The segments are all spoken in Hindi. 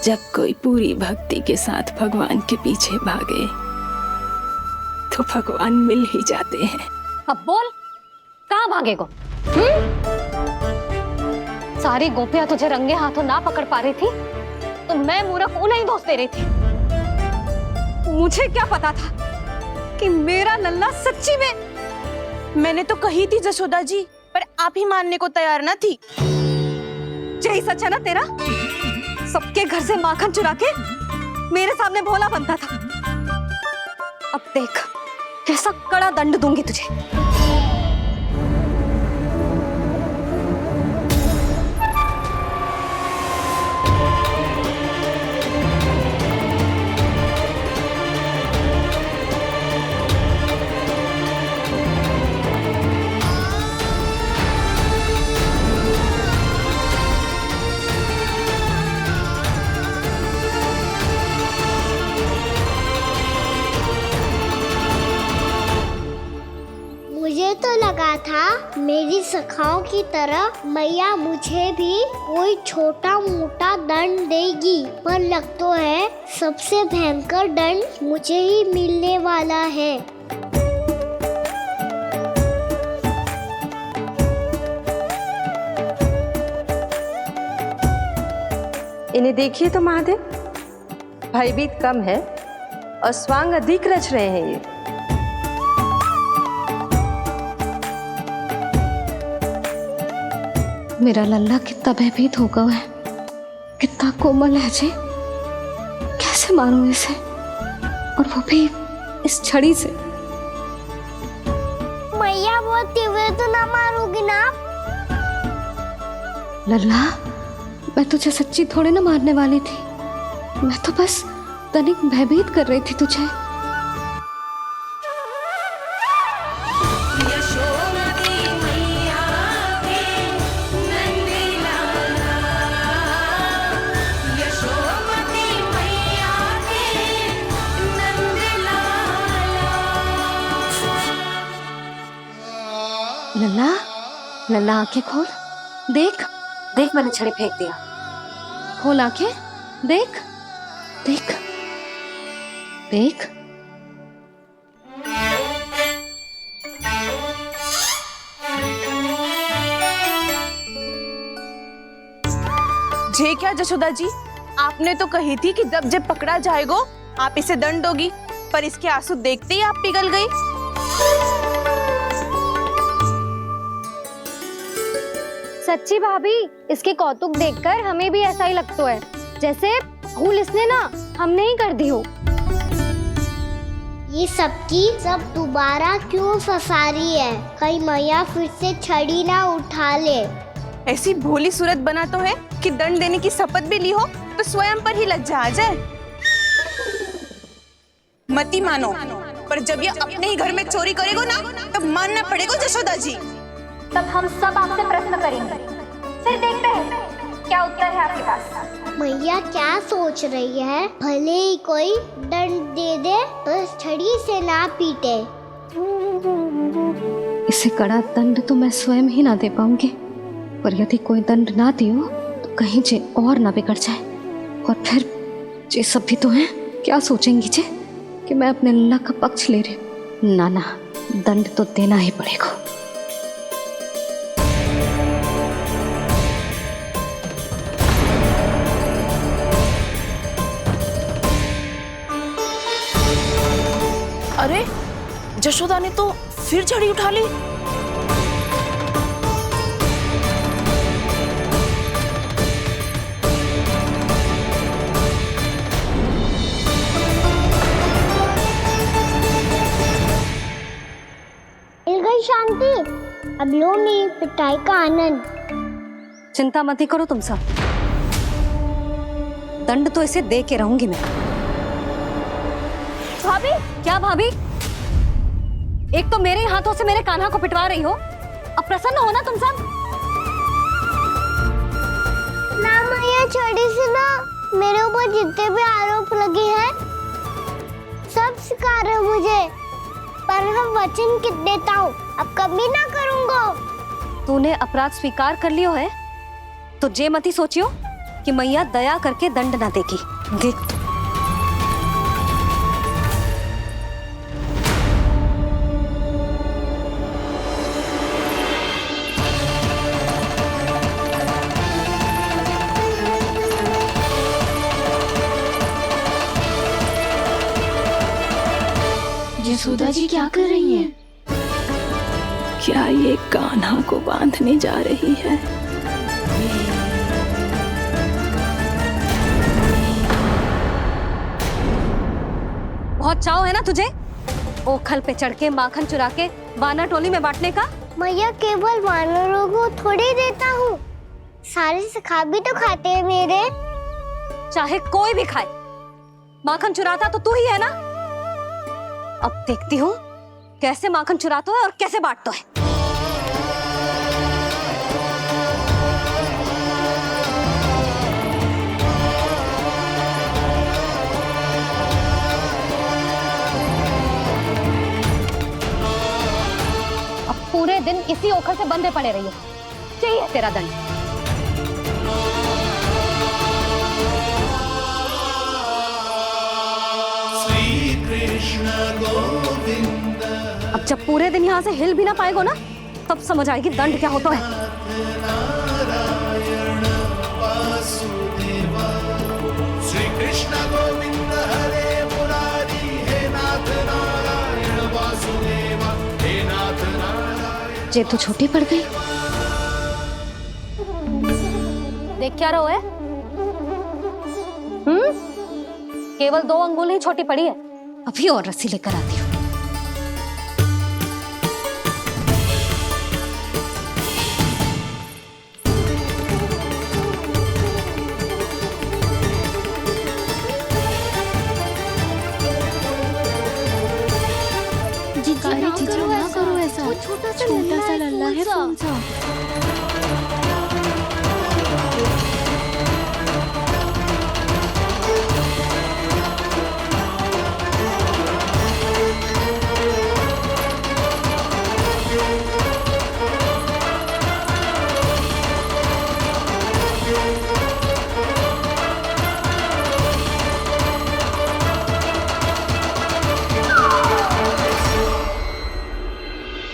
जब कोई पूरी भक्ति के साथ भगवान के पीछे भागे तो भगवान मिल ही जाते हैं। अब बोल, कहाँ भागेगा? सारी गोपियां तुझे रंगे हाथों ना पकड़ पा रही थी तो मैं मूर्ख उन्हें ही दोष दे रही थी। मुझे क्या पता था कि मेरा लल्ला सच्ची में। मैंने तो कही थी जशोदा जी, पर आप ही मानने को तैयार ना थी। यही सच है ना तेरा? सबके घर से माखन चुरा के मेरे सामने भोला बनता था। अब देख कैसा कड़ा दंड दूंगी तुझे। मुझे तो लगा था मेरी सखाओं की तरह मैया मुझे भी कोई छोटा मोटा दंड देगी, पर लग तो है सबसे भयंकर दंड मुझे ही मिलने वाला है। इन्हें देखिए तो महादेव, भयभीत कम है और स्वांग अधिक रच रहे हैं ये। मेरा लल्ला कितना भयभीत होगा है, कितना कोमल है जी। कैसे मारूं इसे, और वो भी इस छड़ी से। मैया बहुत तीव्र तो ना मारोगी ना? लल्ला, मैं तुझे सच्ची थोड़े ना मारने वाली थी। मैं तो बस तनिक भयभीत कर रही थी तुझे। लल्ला, लल्ला आंखें खोल, देख देख मैंने छड़ी फेंक दिया। खोल आंखें, देख देख देख। जे क्या जशोदा जी, आपने तो कही थी कि जब जब पकड़ा जाएगा आप इसे दंड दोगी, पर इसके आंसू देखते ही आप पिघल गई। सच्ची भाभी, इसके कौतुक देखकर हमें भी ऐसा ही लगता है जैसे भूल इसने ना हमने ही कर दी हो। ये सबकी सब दोबारा क्यों फंसा रही है? कहीं मैया फिर से छड़ी ना उठा ले। ऐसी भोली सूरत बना तो है कि दंड देने की शपथ भी ली हो तो स्वयं पर ही लज्जा आ जाए। मती मानो, पर जब ये अपने ही घर में चोरी करेगो ना तब मानना पड़ेगा जशोदा जी। तब हम सब आपसे प्रश्न करेंगे, फिर देखते हैं क्या उत्तर है आपके पास। मैया क्या सोच रही है? भले ही कोई दंड दे दे तो छड़ी से ना पीटे। इसे कड़ा दंड तो मैं स्वयं ही ना दे पाऊंगी, पर यदि कोई दंड ना दियो तो कहीं जे और ना बिगड़ जाए, और फिर जे सब भी तो हैं, क्या सोचेंगी जे कि मैं अपने लल्ला का पक्ष ले रही हूँ। ना ना, दंड तो देना ही पड़ेगा। अरे जशोदा ने तो फिर छड़ी उठा ली। मिल गई शांति, अब लो मेरी पिटाई का आनंद। चिंता मत ही करो तुम सब, दंड तो इसे दे के रहूंगी मैं। भाभी, क्या भाभी? एक तो मेरे हाथों से मेरे कान्हा को पिटवा रही हो, अब प्रसन्न हो ना तुम सब? ना मैया, छड़ी से ना मेरे ऊपर जितने भी आरोप लगे हैं सब स्वीकार है मुझे, पर हम वचन देता हूँ अब कभी ना करूँगा। तूने अपराध स्वीकार कर लियो है तो जे मती सोचियो कि मैया दया करके दंड ना देगी। देख तू। यशोदा जी क्या कर रही हैं? क्या ये कान्हा को बांधने जा रही है? बहुत चाव है ना तुझे ओखल पे चढ़ के माखन चुरा के वानर टोली में बांटने का? मैया केवल वानरों को थोड़ी देता हूँ, सारे सखा भी तो खाते हैं मेरे। चाहे कोई भी खाए, माखन चुराता तो तू ही है ना। अब देखती हूँ कैसे माखन चुराता है और कैसे बांटता है। अब पूरे दिन इसी ओखल से बंधे पड़े रहिए। चाहिए तेरा दंड। अब जब पूरे दिन यहाँ से हिल भी ना पाएगो ना, तब समझ आएगी दंड क्या होता है। श्री कृष्ण गोविंद हरे मुरारी, हे नाथ नारायण वासुदेव, हे नाथ नारायण। जे तो छोटी पड़ गई। देख क्या रहो है? केवल 2 अंगुल ही छोटी पड़ी है। अभी और रस्सी लेकर आती हूँ। जीजा ना करो ऐसा, छोटा सा लल्ला है कौन सा?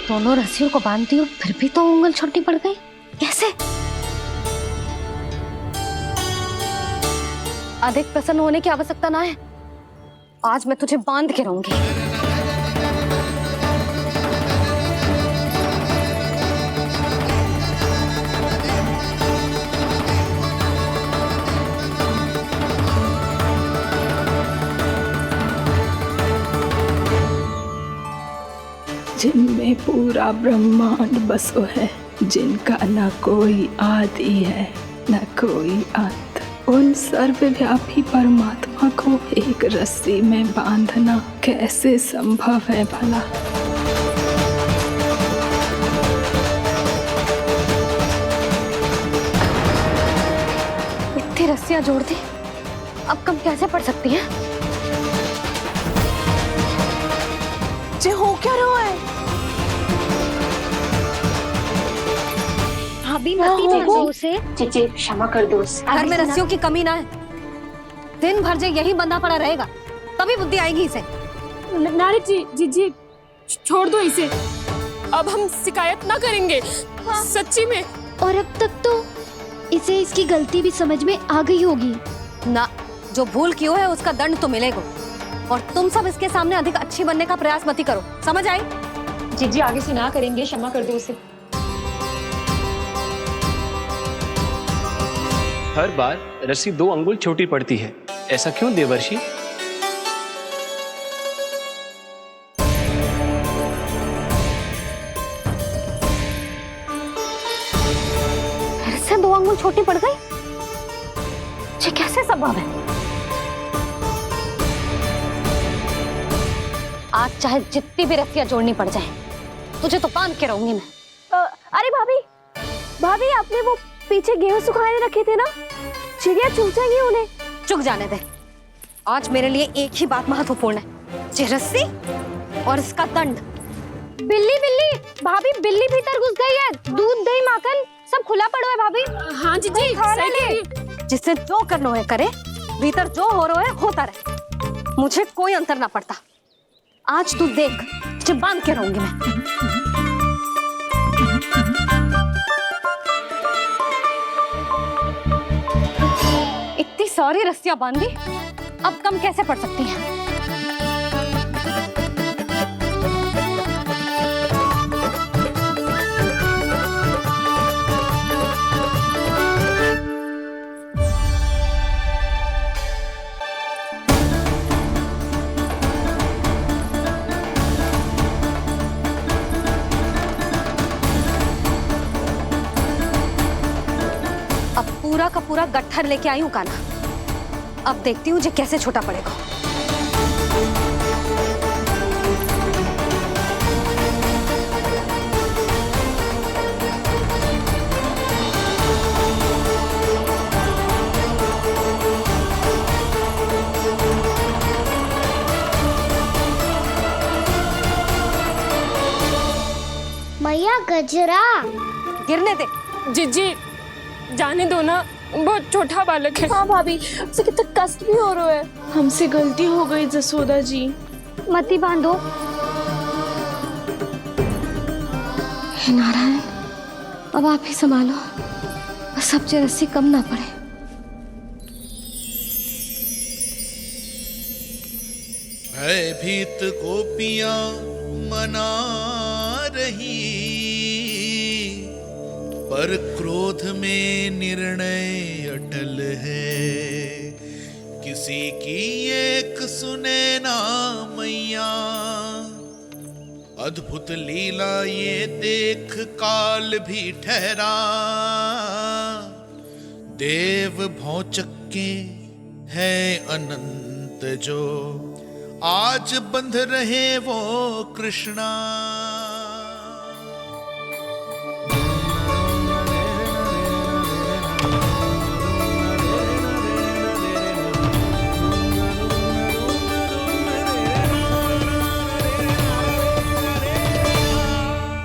दोनों रस्सियों को बांधती हूँ, फिर भी तो उंगल छोटी पड़ गई। कैसे? अधिक प्रसन्न होने की आवश्यकता ना है। आज मैं तुझे बांध के रहूंगी। जिनमें पूरा ब्रह्मांड बसो है, जिनका न कोई आदि है न कोई अंत, उन सर्वव्यापी परमात्मा को एक रस्सी में बांधना कैसे संभव है भला? इतनी रस्सियां जोड़ दी, अब कम कैसे पड़ सकती हैं? जे हो क्या रहा है? भाभी मत उसे। जीजी क्षमा कर दो उसे। घर में रस्सियों की कमी ना है। दिन भर जो यही बंधा पड़ा रहेगा, तभी बुद्धि आएगी इसे। नारी जी छोड़ दो इसे। अब हम शिकायत ना करेंगे। सच्ची में। और अब तक तो इसे इसकी गलती भी समझ में आ गई होगी ना। जो भूल की है उसका दंड तो मिलेगा। और तुम सब इसके सामने अधिक अच्छी बनने का प्रयास मत करो, समझ आई? जीजी आगे से ना करेंगे, क्षमा कर दो उसे। हर बार रस्सी 2 अंगुल छोटी पड़ती है, ऐसा क्यों देवर्षि? फिर से 2 अंगुल छोटी पड़ गई? ये कैसे संभव है? आज चाहे जितनी भी रस्सियां जोड़नी पड़ जाए, तुझे तो बांध के रहूंगी मैं। अरे भाभी आपने वो पीछे गेहूं सुखाने रखे थे ना, चिड़िया चुग जाएंगी उन्हें। चुग जाने दे। आज मेरे लिए एक ही बात महत्वपूर्ण है, ये रस्सी और इसका दंड। बिल्ली भाभी, बिल्ली भीतर घुस गई है। दूध दही माखन सब खुला पड़ा है भाभी। हाँ जीजी, सही कह रही है। जिससे जो करना है करे, भीतर जो हो रहा है होता रहे, मुझे कोई अंतर ना पड़ता। आज तू देख, तुझे बांध के रहूंगी मैं। इतनी सारी रस्सियां बांधी, अब कम कैसे पड़ सकती हैं? पूरा का पूरा गट्ठर लेके आई हूं कान्हा, अब देखती हूँ जे कैसे छोटा पड़ेगा। मैया गजरा गिरने दे। जीजी जाने दो ना, बहुत छोटा बालक है। हाँ भाभी, उसे कितना कष्ट भी हो रहा है। हमसे गलती हो गई जसोदा जी। मती बांधो। हे नारायण, अब आप ही संभालो, बस अब जे रस्सी कम ना पड़े। भयभीत गोपियां मना रही, पर क्रोध में निर्णय अटल है। किसी की एक सुने ना मैया, अद्भुत लीला ये देख काल भी ठहरा। देव भौचक्के है अनंत जो, आज बंध रहे वो कृष्णा।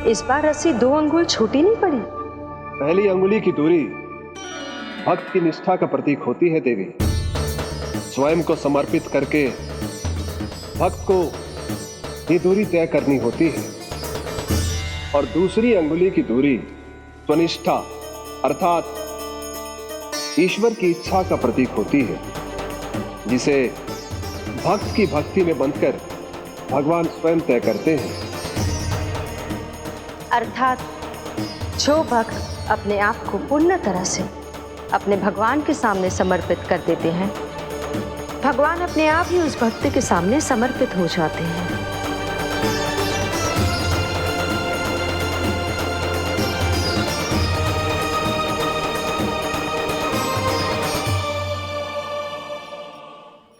इस बार रस्सी 2 अंगुल छोटी नहीं पड़ी। पहली अंगुली की दूरी भक्त की निष्ठा का प्रतीक होती है देवी। स्वयं को समर्पित करके भक्त को ये दूरी तय करनी होती है। और दूसरी अंगुली की दूरी स्वनिष्ठा अर्थात ईश्वर की इच्छा का प्रतीक होती है, जिसे भक्त की भक्ति में बंधकर भगवान स्वयं तय करते हैं। अर्थात जो भक्त अपने आप को पूर्ण तरह से अपने भगवान के सामने समर्पित कर देते हैं, भगवान अपने आप ही उस भक्त के सामने समर्पित हो जाते हैं।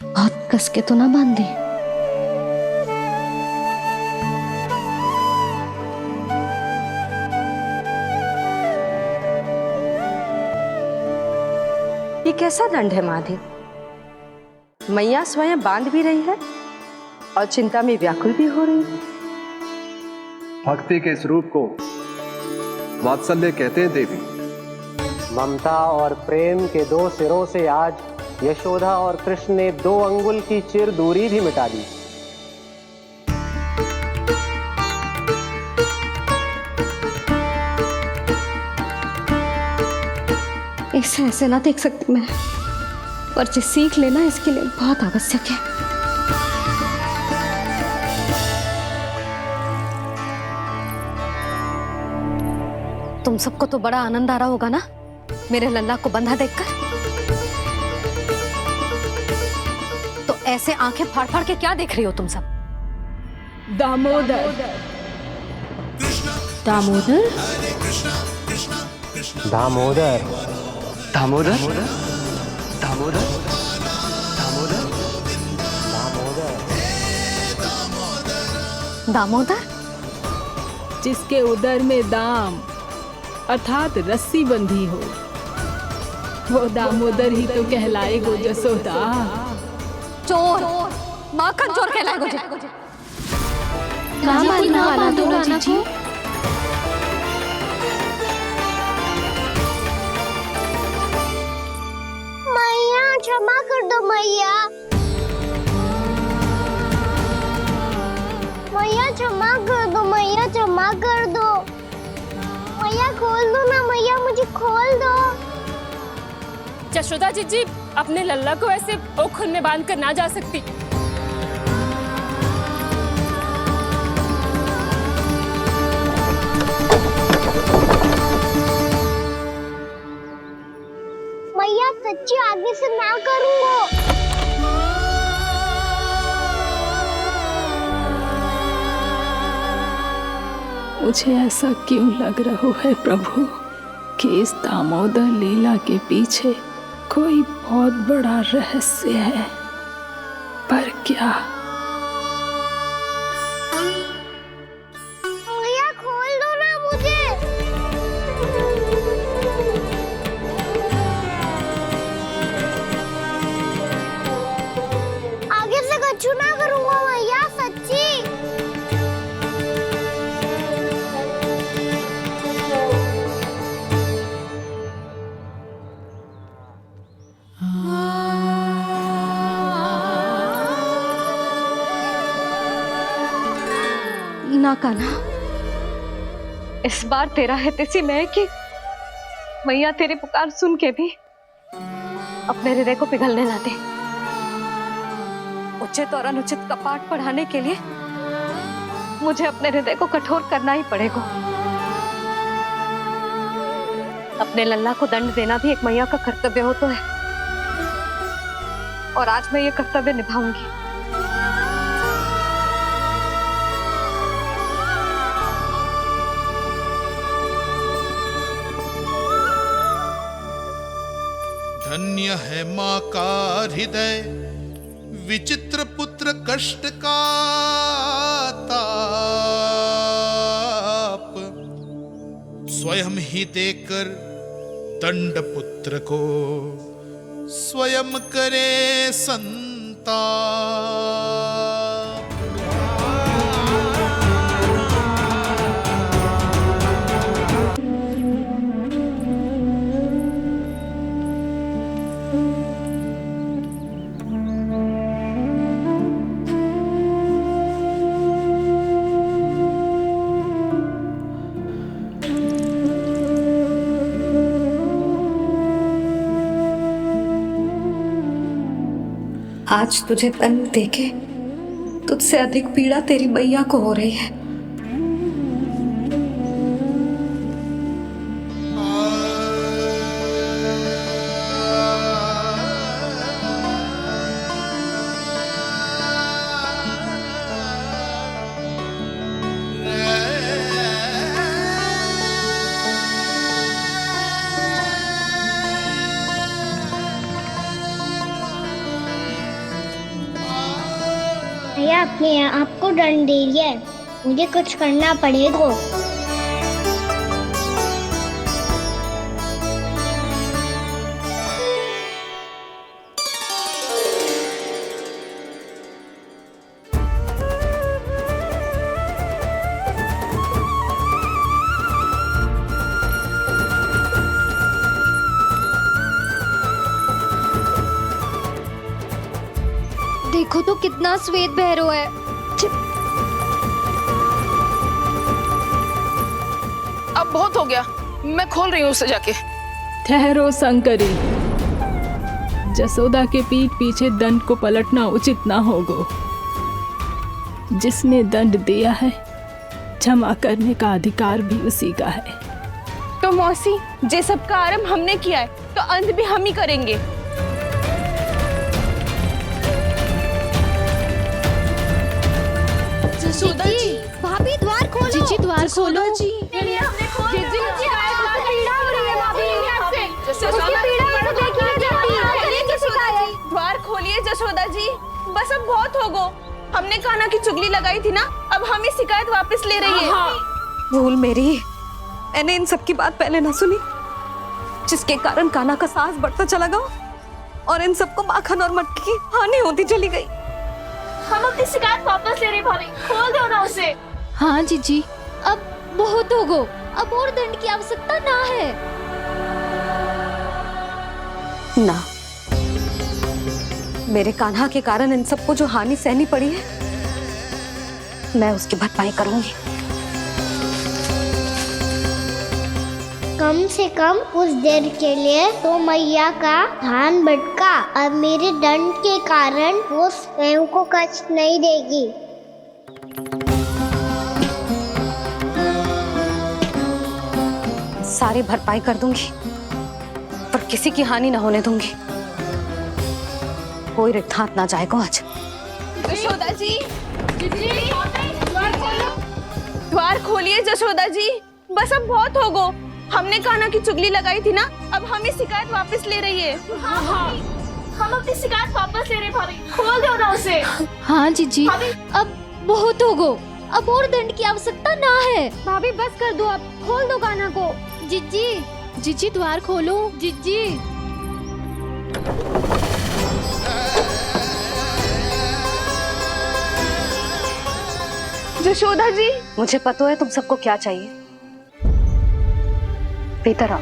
बहुत कस के तो ना बांधी। ये कैसा दंड है माधे? मैया स्वयं बांध भी रही है और चिंता में व्याकुल भी हो रही है। भक्ति के इस रूप को वात्सल्य कहते हैं देवी। ममता और प्रेम के 2 सिरों से आज यशोदा और कृष्ण ने 2 अंगुल की चिर दूरी भी मिटा दी। इसे ऐसे ना देख सकती मैं, पर जो सीख लेना इसके लिए बहुत आवश्यक है। तुम सबको तो बड़ा आनंद आ रहा होगा ना मेरे लल्ला को बंधा देखकर। तो ऐसे आंखें फाड़ फाड़ के क्या देख रही हो तुम सब? दामोदर। दामोदर? दामोदर। दामोदर दामोदर दामोदर दामोदर, जिसके उदर में दाम अर्थात रस्सी बंधी हो, वो दामोदर ही तो कहलाएगो जसोदा। चोर, माखन चोर कहलाएगो जी। कहाँ बांधना वाला तो राजा जी? मैया। मैया क्षमा कर दो, मैया क्षमा कर दो। मैया खोल दो ना मैया, मुझे खोल दो। यशोदा जीजी अपने लल्ला को ऐसे ओखुन में बांध कर ना जा सकती। मैया सच्ची आगे से ना करूँगा। मुझे ऐसा क्यों लग रहा है प्रभु कि इस दामोदर लीला के पीछे कोई बहुत बड़ा रहस्य है, पर क्या? मैया खोल दो ना मुझे। आगे से कछु ना करूँगा मैया, सच्ची। ना कान्हा, इस बार तेरा है तेसी मैं कि मैया तेरी पुकार सुन के भी अपने हृदय को पिघलने ना दे। उचित और अनुचित का पाठ पढ़ाने के लिए मुझे अपने हृदय को कठोर करना ही पड़ेगा। अपने लल्ला को दंड देना भी एक मैया का कर्तव्य हो तो है, और आज मैं ये कर्तव्य निभाऊंगी। धन्य है माँ का हृदय, विचित्र पुत्र कष्ट का ताप, स्वयं ही देकर दंड पुत्र को स्वयं करे संताप। आज तुझे दंड देके तुझसे अधिक पीड़ा तेरी मैया को हो रही है। भैया अपने आपको दंड दे दिया है, मुझे कुछ करना पड़ेगा। देखो तो कितना श्वेत बह रहा है। अब बहुत हो गया, मैं खोल रही हूँ उसे जाके। ठहरो शंकरी, जसोदा के पीठ पीछे दंड को पलटना उचित ना होगा। जिसने दंड दिया है, क्षमा करने का अधिकार भी उसी का है। तो मौसी, जे सब का आरंभ हमने किया है तो अंत भी हम ही करेंगे। जसोदा जी, भाभी द्वार खोलो। जीजी द्वार खोलो। जी द्वार खोलिए जसोदा जी, बस अब बहुत हो गो। हमने कान्हा की चुगली लगाई थी ना, अब हम ही शिकायत वापस ले रही है। भूल मेरी, मैंने इन सब की बात पहले ना सुनी, जिसके कारण कान्हा का साहस बढ़ता चला गया और इन सबको माखन और मटकी की हानि होती चली गई। हम अपनी शिकायत वापस ले रहे भाभी, खोल दो ना उसे। हाँ जीजी, अब बहुत हो गो, अब और दंड की आवश्यकता ना है। ना, मेरे कान्हा के कारण इन सबको जो हानि सहनी पड़ी है, मैं उसकी भरपाई करूंगी। कम से कम कुछ देर के लिए तो मैया का ध्यान भटका और मेरे दंड के कारण वो स्वयं को कष्ट नहीं देगी। सारी भरपाई कर दूंगी, पर किसी की हानि ना होने दूंगी। कोई रिक्त हाथ ना जाएगा आज। जशोदा जी, द्वार खोलिए जशोदा जी, बस अब बहुत हो गो। हमने कान्हा की चुगली लगाई थी ना, अब हमें शिकायत वापस ले रही है। हाँ, हम अपनी शिकायत वापस ले रहे हैं भाभी, खोल दो ना उसे। हाँ जीजी, अब बहुत हो गो, अब और दंड की आवश्यकता ना है। भाभी बस कर दो, अब खोल दो कान्हा को। जीजी, जीजी द्वार खोलो जीजी। जशोदा जी, मुझे पता है तुम सबको क्या चाहिए। भीतर आओ।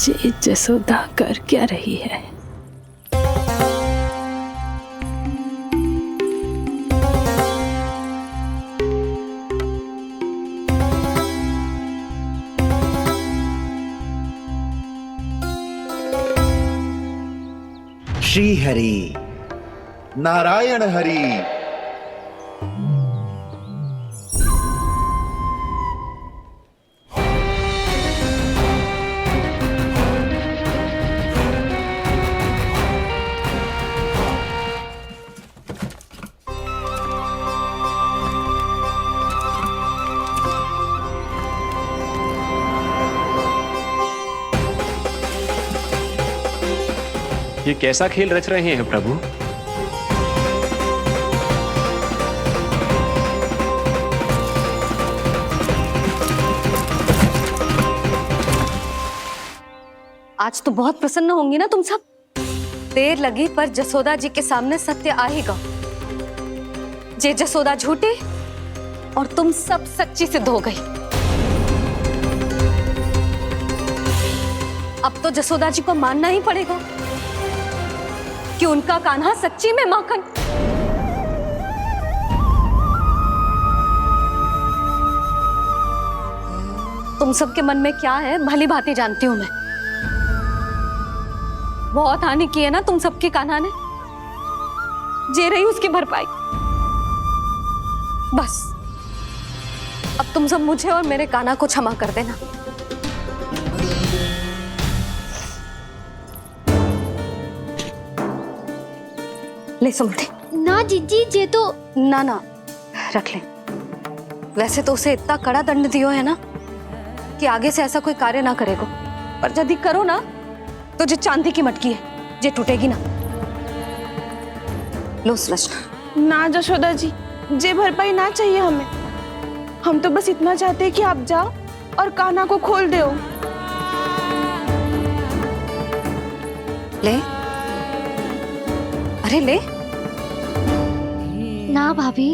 जी जसोदा कर क्या रही है? श्री हरि नारायण हरि। ये कैसा खेल रच रहे हैं प्रभु? आज तो बहुत प्रसन्न होंगी ना तुम सब। देर लगी पर जसोदा जी के सामने सत्य आएगा। जे जसोदा झूठी और तुम सब सच्ची सिद्ध हो गई। अब तो जसोदा जी को मानना ही पड़ेगा कि उनका कान्हा सच्ची में माखन। तुम सबके मन में क्या है भली भांति जानती हूं मैं। बहुत हानि की है ना तुम सबके कान्हा ने, जे रही उसकी भरपाई। बस अब तुम सब मुझे और मेरे कान्हा को क्षमा कर देना। ले सुमति। ना जीजी, जे तो ना ना रख ले। वैसे तो उसे इतना कड़ा दंड दियो है ना कि आगे से ऐसा कोई कार्य ना करेगा, पर यदि करो ना तो जो चांदी की मटकी है जे टूटेगी ना। लो सुलक्षणा। ना जशोदा जी, जे भरपाई ना चाहिए हमें। हम तो बस इतना चाहते हैं कि आप जाओ और कान्हा को खोल दो। ले, अरे ले। ना भाभी,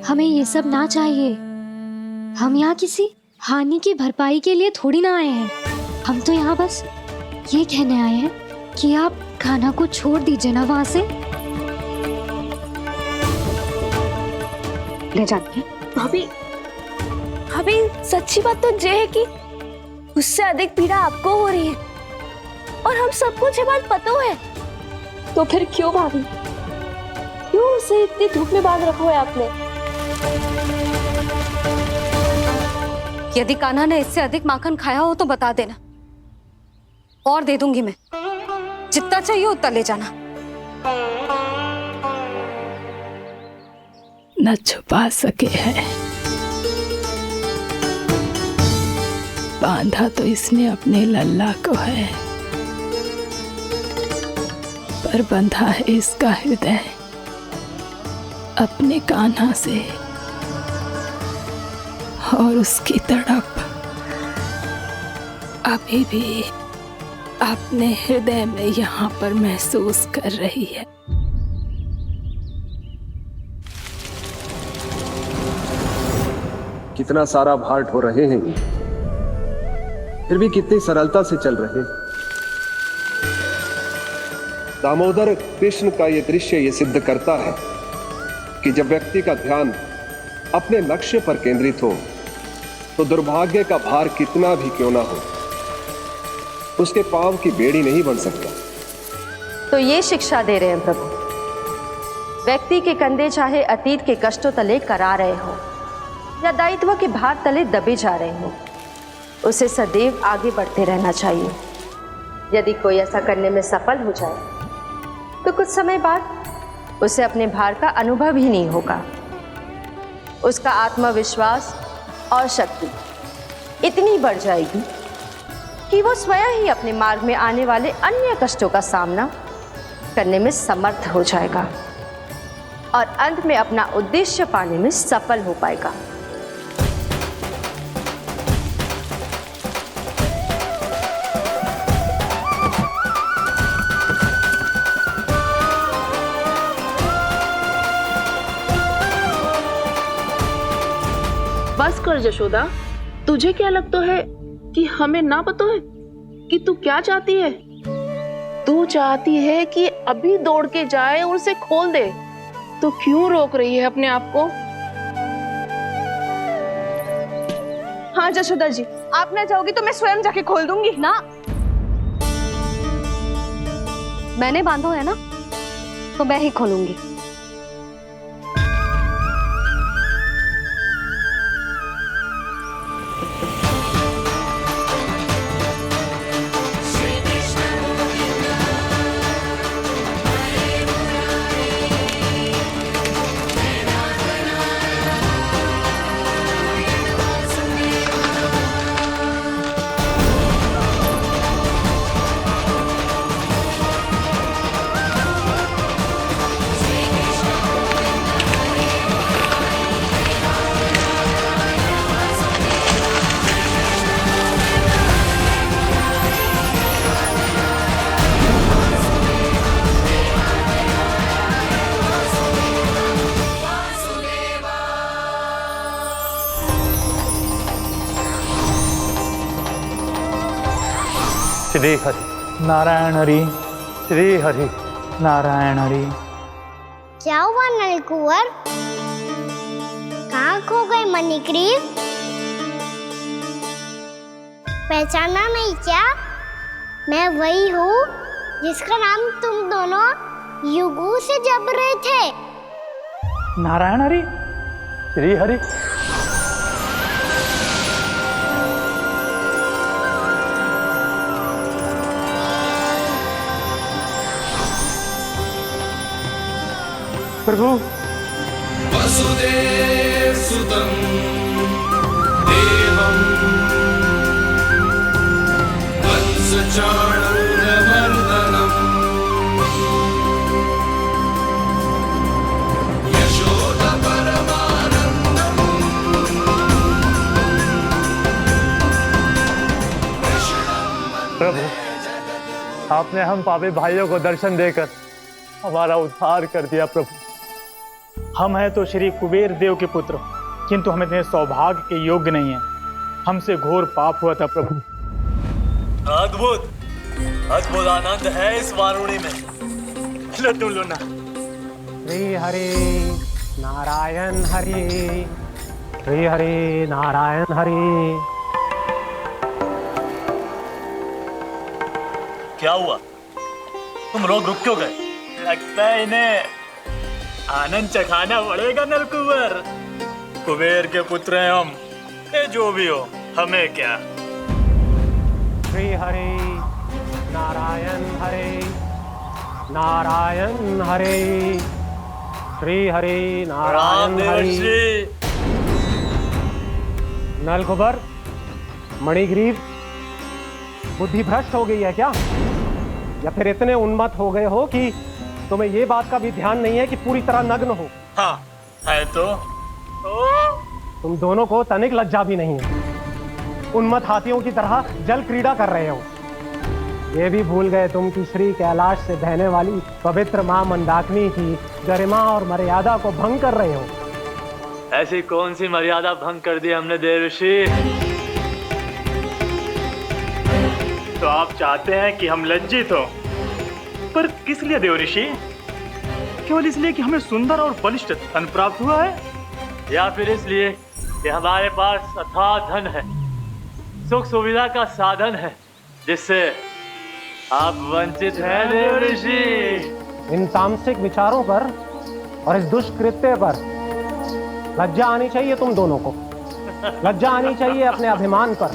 हमें ये सब ना चाहिए। हम यहाँ किसी हानि की भरपाई के लिए थोड़ी ना आए हैं। हम तो यहाँ बस ये कहने आए हैं कि आप कान्हा को छोड़ दीजिए ना वहां से। ले जाते भाभी, भाभी सच्ची बात तो ये है कि उससे अधिक पीड़ा आपको हो रही है और हम सबको ये बात पता है। तो फिर क्यों भाभी, क्यों उसे इतनी धूप में बांध रखा है आपने? यदि कान्हा ने इससे अधिक माखन खाया हो तो बता देना, और दे दूंगी मैं। जितना चाहिए उतना ले जाना। न छुपा सके है, बांधा तो इसने अपने लल्ला को है, पर बंधा है इसका हृदय अपने कान्हा से। और उसकी तड़प अभी भी अपने हृदय में यहाँ पर महसूस कर रही है। कितना सारा भार ढो रहे हैं। फिर भी कितनी सरलता से चल रहे। दामोदर कृष्ण का यह दृश्य ये सिद्ध करता है कि जब व्यक्ति का ध्यान अपने लक्ष्य पर केंद्रित हो तो दुर्भाग्य का भार कितना भी क्यों ना हो, उसके पांव की बेड़ी नहीं बन सकता। तो ये शिक्षा दे रहे हैं प्रभु, व्यक्ति के कंधे चाहे अतीत के कष्टों तले करा रहे हो या दायित्व के भार तले दबे जा रहे हो, उसे सदैव आगे बढ़ते रहना चाहिए। यदि कोई ऐसा करने में सफल हो जाए तो कुछ समय बाद उसे अपने भार का अनुभव ही नहीं होगा। उसका आत्मविश्वास और शक्ति इतनी बढ़ जाएगी कि वो स्वयं ही अपने मार्ग में आने वाले अन्य कष्टों का सामना करने में समर्थ हो जाएगा और अंत में अपना उद्देश्य पाने में सफल हो पाएगा। बस कर यशोदा, तुझे क्या लगता है कि हमें ना पता है कि तू क्या चाहती है? तू चाहती है कि अभी दौड़ के जाए और उसे खोल दे, तो क्यों रोक रही है अपने आप को? हाँ यशोदा जी, आप ना चाहोगी तो मैं स्वयं जाके खोल दूंगी। ना, मैंने बांधा है ना, तो मैं ही खोलूंगी। श्री हरि नारायण हरि, श्री हरि नारायण हरि। क्या हुआ नलकुंवर? कहाँ खो गए मणिग्रीव? पहचाना नहीं क्या? मैं वही हूँ जिसका नाम तुम दोनों युगों से जप रहे थे। नारायण हरि, श्री हरि। प्रभु, वसुदेव सुतं देवं कंसचाणूरमर्दनम् यशोदा परमानन्दम् प्रभु, आपने हम पापी भाइयों को दर्शन देकर हमारा उद्धार कर दिया। प्रभु, हम हैं तो श्री कुबेर देव के पुत्र, किंतु हम इतने सौभाग्य के योग्य नहीं हैं। हमसे घोर पाप हुआ था प्रभु। अद्भुत अद्भुत आनंद है इस वारुणी में। लड्डू लो ना। श्री हरि नारायण हरि, श्री हरि नारायण हरि। क्या हुआ? तुम लोग रुक क्यों गए? लगता है इन्हें आनंद चखाना पड़ेगा नलकुंवर। कुबेर के पुत्र हैं हम, ये जो भी हो हमें क्या। श्री हरि नारायण हरि, नारायण हरि, श्री हरि नारायण हरि। नलकुबर, मणिग्रीव, बुद्धि भ्रष्ट हो गई है क्या? या फिर इतने उन्मत्त हो गए हो कि तुम्हें ये बात का भी ध्यान नहीं है कि पूरी तरह नग्न हो? हाँ है तो। तुम दोनों को तनिक लज्जा भी नहीं है। उन्मत्त हाथियों की तरह जल क्रीड़ा कर रहे हो। ये भी भूल गए तुम कि श्री कैलाश से बहने वाली पवित्र मां मंदाकिनी की गरिमा और मर्यादा को भंग कर रहे हो। ऐसी कौन सी मर्यादा भंग कर दी हमने देवर्षि? तो आप चाहते हैं कि हम लज्जित हो, पर किस लिए देव ऋषि? केवल इसलिए कि हमें सुंदर और बलिष्ठ धन प्राप्त हुआ है, या फिर इसलिए कि हमारे पास अथाह धन है, सुख सुविधा का साधन है, जिससे आप वंचित हैं देव ऋषि? इन तामसिक विचारों पर और इस दुष्कृत्य पर लज्जा आनी चाहिए तुम दोनों को। लज्जा आनी चाहिए अपने अभिमान पर।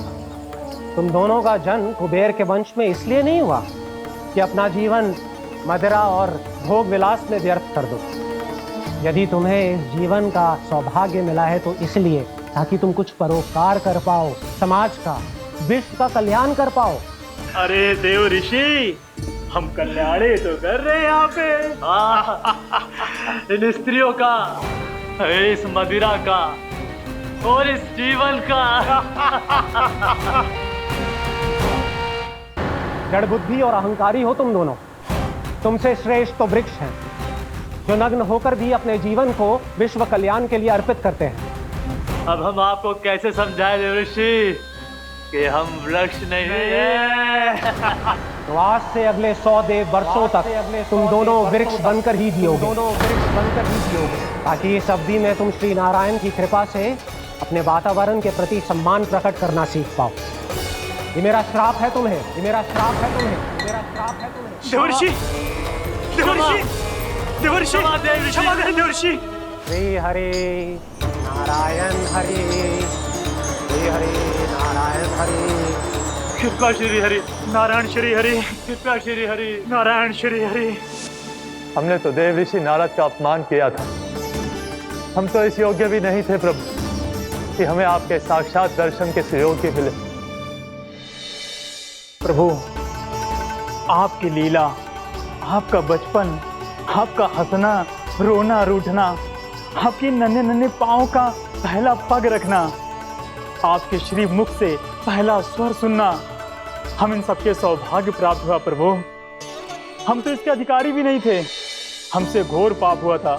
तुम दोनों का जन्म कुबेर के वंश में इसलिए नहीं हुआ कि अपना जीवन मदिरा और भोग विलास में व्यर्थ कर दो। यदि तुम्हें इस जीवन का सौभाग्य मिला है तो इसलिए ताकि तुम कुछ परोपकार कर पाओ, समाज का, विश्व का कल्याण कर पाओ। अरे देव ऋषि, हम कल्याणी तो कर रहे हैं यहाँ पे। इन स्त्रियों का, इस मदिरा का और इस जीवन का। जड़ बुद्धि और अहंकारी हो तुम दोनों। तुमसे श्रेष्ठ तो वृक्ष हैं, जो नग्न होकर भी अपने जीवन को विश्व कल्याण के लिए अर्पित करते हैं। अब हम आपको कैसे समझाएं देव ऋषि कि हम वृक्ष नहीं हैं? तो आज से अगले 100 देव वर्षों तक तुम दोनों वृक्ष बनकर ही जियोगे, ताकि इस अवधि में तुम श्री नारायण की कृपा से अपने वातावरण के प्रति सम्मान प्रकट करना सीख पाओ। ये मेरा श्राप है तुम्हें, ये मेरा श्राप है तुम्हें, मेरा श्राप है तुम्हें। देवर्षि, देवर्षि, देवर्षि, क्षमा करें देवर्षि। श्री हरि नारायण हरि, श्री हरि नारायण हरि। कृपा श्री हरि नारायण श्री हरि, कृपा श्री हरि नारायण श्री हरि। हमने तो देव ऋषि नारद का अपमान किया था। हम तो इस योग्य भी नहीं थे प्रभु कि हमें आपके साक्षात दर्शन के सुयोग्य मिले। प्रभु, आपकी लीला, आपका बचपन, आपका हंसना, रोना, रूठना, आपकी नन्हे नन्हे पाँव का पहला पग रखना, आपके श्री मुख से पहला स्वर सुनना, हम इन सबके सौभाग्य प्राप्त हुआ प्रभु। हम तो इसके अधिकारी भी नहीं थे। हमसे घोर पाप हुआ था,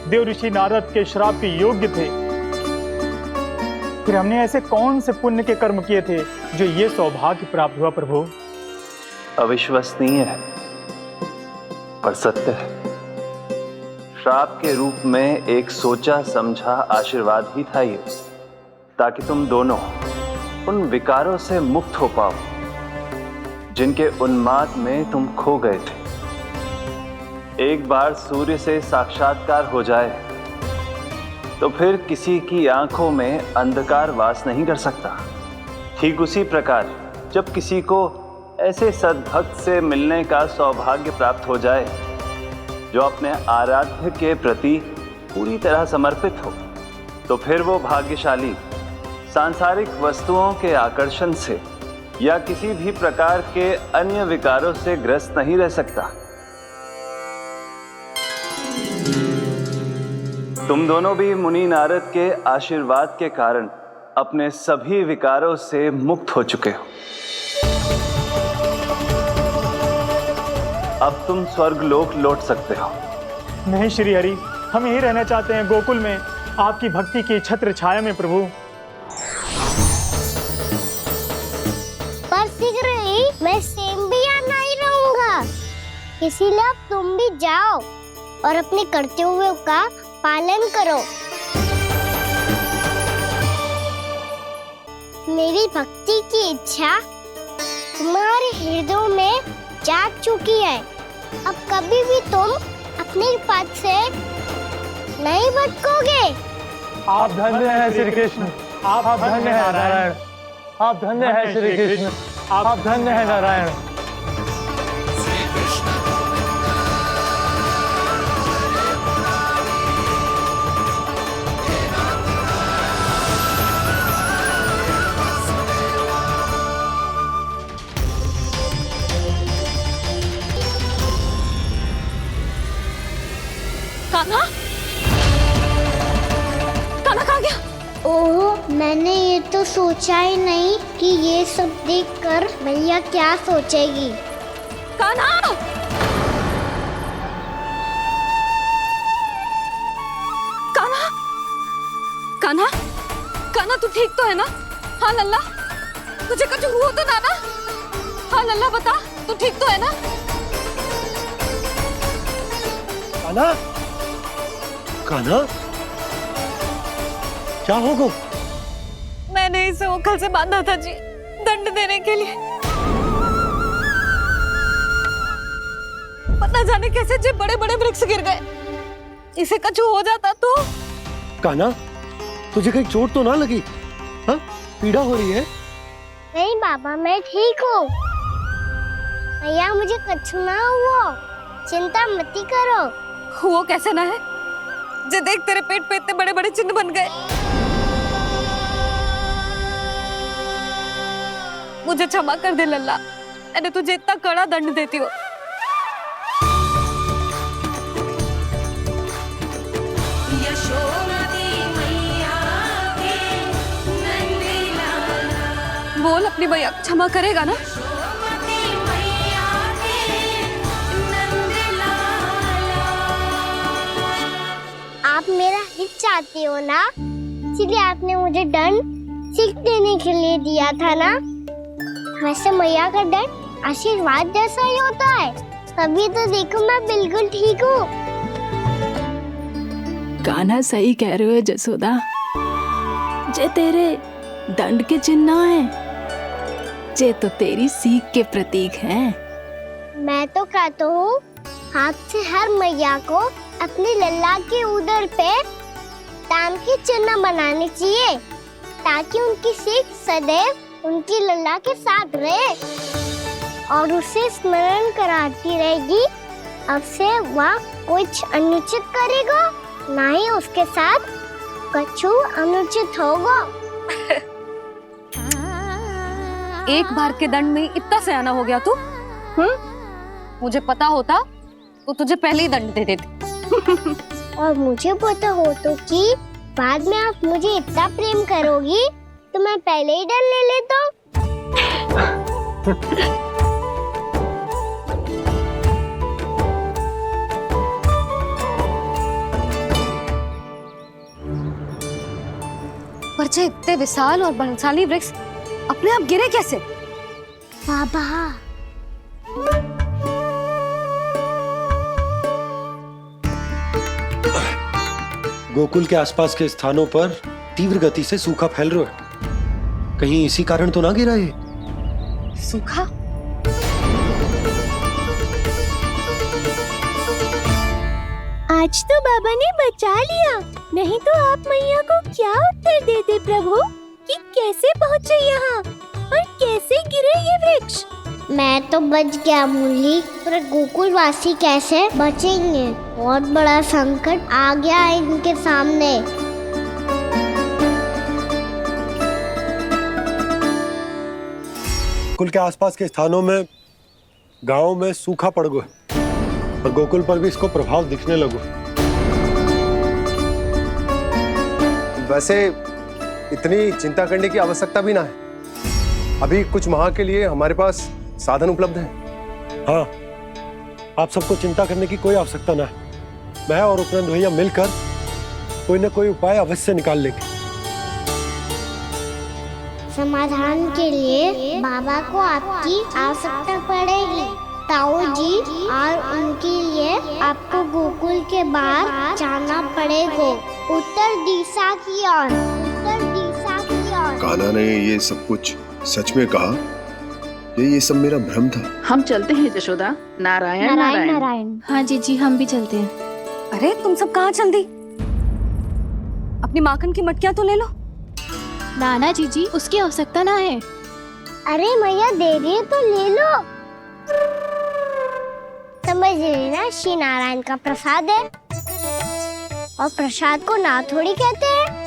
देव ऋषि नारद के श्राप के योग्य थे। फिर हमने ऐसे कौन से पुण्य के कर्म किए थे जो ये सौभाग्य प्राप्त हुआ प्रभु? अविश्वसनीय है पर सत्य है। श्राप के रूप में एक सोचा समझा आशीर्वाद ही था ये, ताकि तुम दोनों उन विकारों से मुक्त हो पाओ जिनके उन्माद में तुम खो गए थे। एक बार सूर्य से साक्षात्कार हो जाए तो फिर किसी की आंखों में अंधकार वास नहीं कर सकता। ठीक उसी प्रकार जब किसी को ऐसे सद्भक्त से मिलने का सौभाग्य प्राप्त हो जाए जो अपने आराध्य के प्रति पूरी तरह समर्पित हो, तो फिर वो भाग्यशाली सांसारिक वस्तुओं के आकर्षण से या किसी भी प्रकार के अन्य विकारों से ग्रस्त नहीं रह सकता। तुम दोनों भी मुनि नारद के आशीर्वाद के कारण अपने सभी विकारों से मुक्त हो चुके हो। अब तुम स्वर्गलोक लौट सकते हो। नहीं श्री हरि, हम यही रहना चाहते हैं गोकुल में, आपकी भक्ति की छत्र छाया में प्रभु। पर शीघ्र ही मैं सेम्बिया नहीं रहूंगा, इसीलिए अब तुम भी जाओ और अपने कर्तव्यों का पालन करो। मेरी भक्ति की इच्छा तुम्हारे हृदयों में जाग चुकी है। अब कभी भी तुम अपने पद से नहीं भटकोगे। आप धन्य हैं श्री कृष्ण, आप धन्य हैं नारायण, आप धन्य हैं श्री कृष्ण, आप धन्य हैं नारायण। कान्हा, कान्हा कहाँ गया? ओह, मैंने ये तो सोचा ही नहीं कि ये सब देखकर मैया क्या सोचेगी। कान्हा! कान्हा! कान्हा! कान्हा तू ठीक तो है ना? हाँ लल्ला, तुझे कुछ हुआ तो ना? हाँ लल्ला बता, तू ठीक तो है ना? कान्हा, कान्हा, क्या होगा? मैंने इसे ओखल से बांधा था जी, दंड देने के लिए। पता जाने कैसे जे बड़े बड़े वृक्ष गिर गए। इसे कछु हो जाता तो? कान्हा, तुझे कहीं चोट तो ना लगी? हाँ, पीड़ा हो रही है? नहीं बाबा, मैं ठीक हूँ। भैया मुझे कछु ना हुआ, चिंता मत करो। वो कैसे ना है? जे देख तेरे पेट पे इतने बड़े बड़े चिन्ह बन गए। मुझे क्षमा कर दे लल्ला, मैंने तुझे इतना कड़ा दंड देती हो। बोल अपनी भैया क्षमा करेगा ना? आप मेरा हित चाहते हो ना, इसलिए आपने मुझे दंड सीख देने के लिए दिया था ना। वैसे मैया का दंड आशीर्वाद जैसा ही होता है, तभी तो देखो मैं बिल्कुल ठीक हूँ। कान्हा सही कह रहे हो जसोदा, जे तेरे दंड के चिन्ह है, जे तो तेरी सीख के प्रतीक हैं। मैं तो कहता हूँ हाथ से हर मैया को अपनी लल्ला के उदर पे ताम के चिन्ह बनाने चाहिए, ताकि उनकी सीख सदैव उनकी लल्ला के साथ रहे और उसे स्मरण कराती रहेगी। अब से वह कुछ अनुचित करेगा, ना ही उसके साथ कछु अनुचित होगा। एक बार के दंड में इतना सयाना हो गया तू? मुझे पता होता तो तुझे पहले ही दंड दे देती। और मुझे पता हो तो कि बाद में आप मुझे इतना प्रेम करोगी तो मैं पहले ही दंड ले लेता। पर जे इतने विशाल और बलशाली वृक्ष अपने आप गिरे कैसे? बाबा, गोकुल के आसपास के स्थानों पर तीव्र गति से सूखा फैल रहा है। कहीं इसी कारण तो ना गिरा ये? सूखा? आज तो बाबा ने बचा लिया, नहीं तो आप मैया को क्या उत्तर देते प्रभु कि कैसे पहुँचे यहाँ और कैसे गिरे ये वृक्ष? मैं तो बच गया मुरली, पर गोकुल वासी कैसे बचेंगे? बहुत बड़ा संकट आ गया है इनके सामने। गोकुल के आसपास के स्थानों में, गांवों में सूखा पड़ गया और गोकुल पर भी इसको प्रभाव दिखने लगो। वैसे इतनी चिंता करने की आवश्यकता भी ना है। अभी कुछ माह के लिए हमारे पास साधन उपलब्ध है। हाँ, आप सबको चिंता करने की कोई आवश्यकता ना है। मैं और उपनंद भैया मिलकर कोई न कोई उपाय अवश्य निकाल लेंगे। समाधान के लिए बाबा को आपकी आवश्यकता पड़ेगी। ताऊ जी और उनके लिए आपको गोकुल के बाहर जाना पड़ेगा, उत्तर दिशा की ओर। उत्तर दिशा की ओर। कान्हा ने ये सब कुछ सच में कहा? ये सब मेरा भ्रम था? हम चलते हैं जशोदा। नारायण नारायण नारायण। हाँ जी, हम भी चलते हैं। अरे तुम सब कहाँ चल दी? अपनी माखन की मटकियाँ तो ले लो। नाना जी, उसकी आवश्यकता ना है। अरे मैया दे रही है तो ले लो। समझ लेना, श्री नारायण का प्रसाद है और प्रसाद को ना थोड़ी कहते हैं।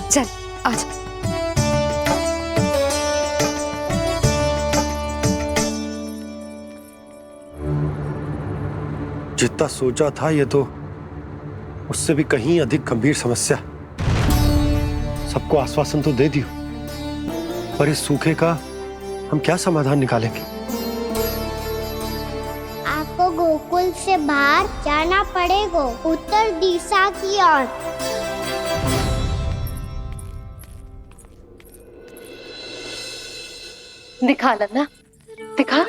चल आज। जितना सोचा था ये तो उससे भी कहीं अधिक गंभीर समस्या। सबको आश्वासन तो दे दियो, पर इस सूखे का हम क्या समाधान निकालेंगे? आपको गोकुल से बाहर जाना पड़ेगा, उत्तर दिशा की ओर। दिखा लल्ला, दिखा।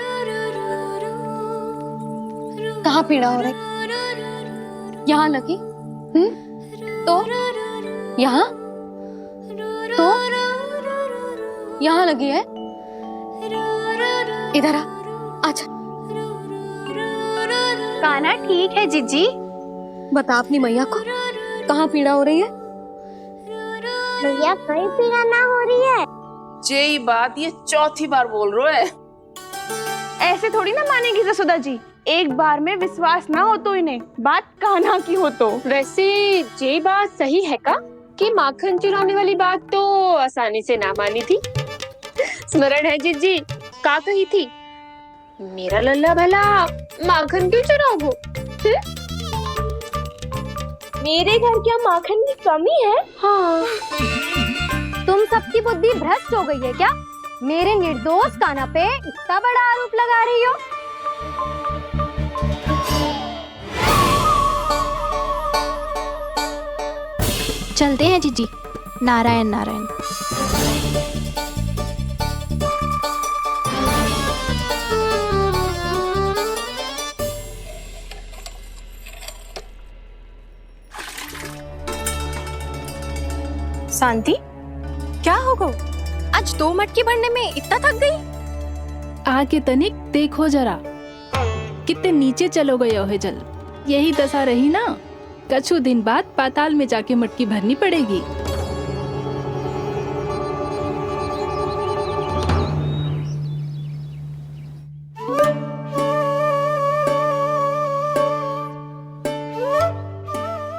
कहाँ पीड़ा हो रही? यहाँ लगी? तो यहाँ? तो यहाँ लगी है? इधर आ, आजा। कान्हा ठीक है जीजी। बता अपनी मैया को कहाँ पीड़ा हो रही है? मैया कहीं पीड़ा ना हो रही है। यही बात ये चौथी बार बोल रहे है। ऐसे थोड़ी ना मानेगी जसोदा जी, एक बार में विश्वास ना हो तो इन्हें, बात कान्हा की हो तो। वैसे ये बात सही है का कि माखन चुराने वाली बात तो आसानी से ना मानी थी। स्मरण है जीजी का कही थी, मेरा लल्ला भला माखन क्यों चुराओगे? मेरे घर क्या माखन की कमी है? हाँ। तुम सबकी बुद्धि भ्रष्ट हो गई है क्या? मेरे निर्दोष कान्हा पे इतना बड़ा आरोप लगा रही हो? चलते हैं जीजी। नारायण नारायण। शांति, क्या हो गो? आज 2 मटकी भरने में इतना थक गई? आके तनिक देखो जरा, कितने नीचे चलो गए हो जल। यही दशा रही ना, कछु दिन बाद पाताल में जाके मटकी भरनी पड़ेगी।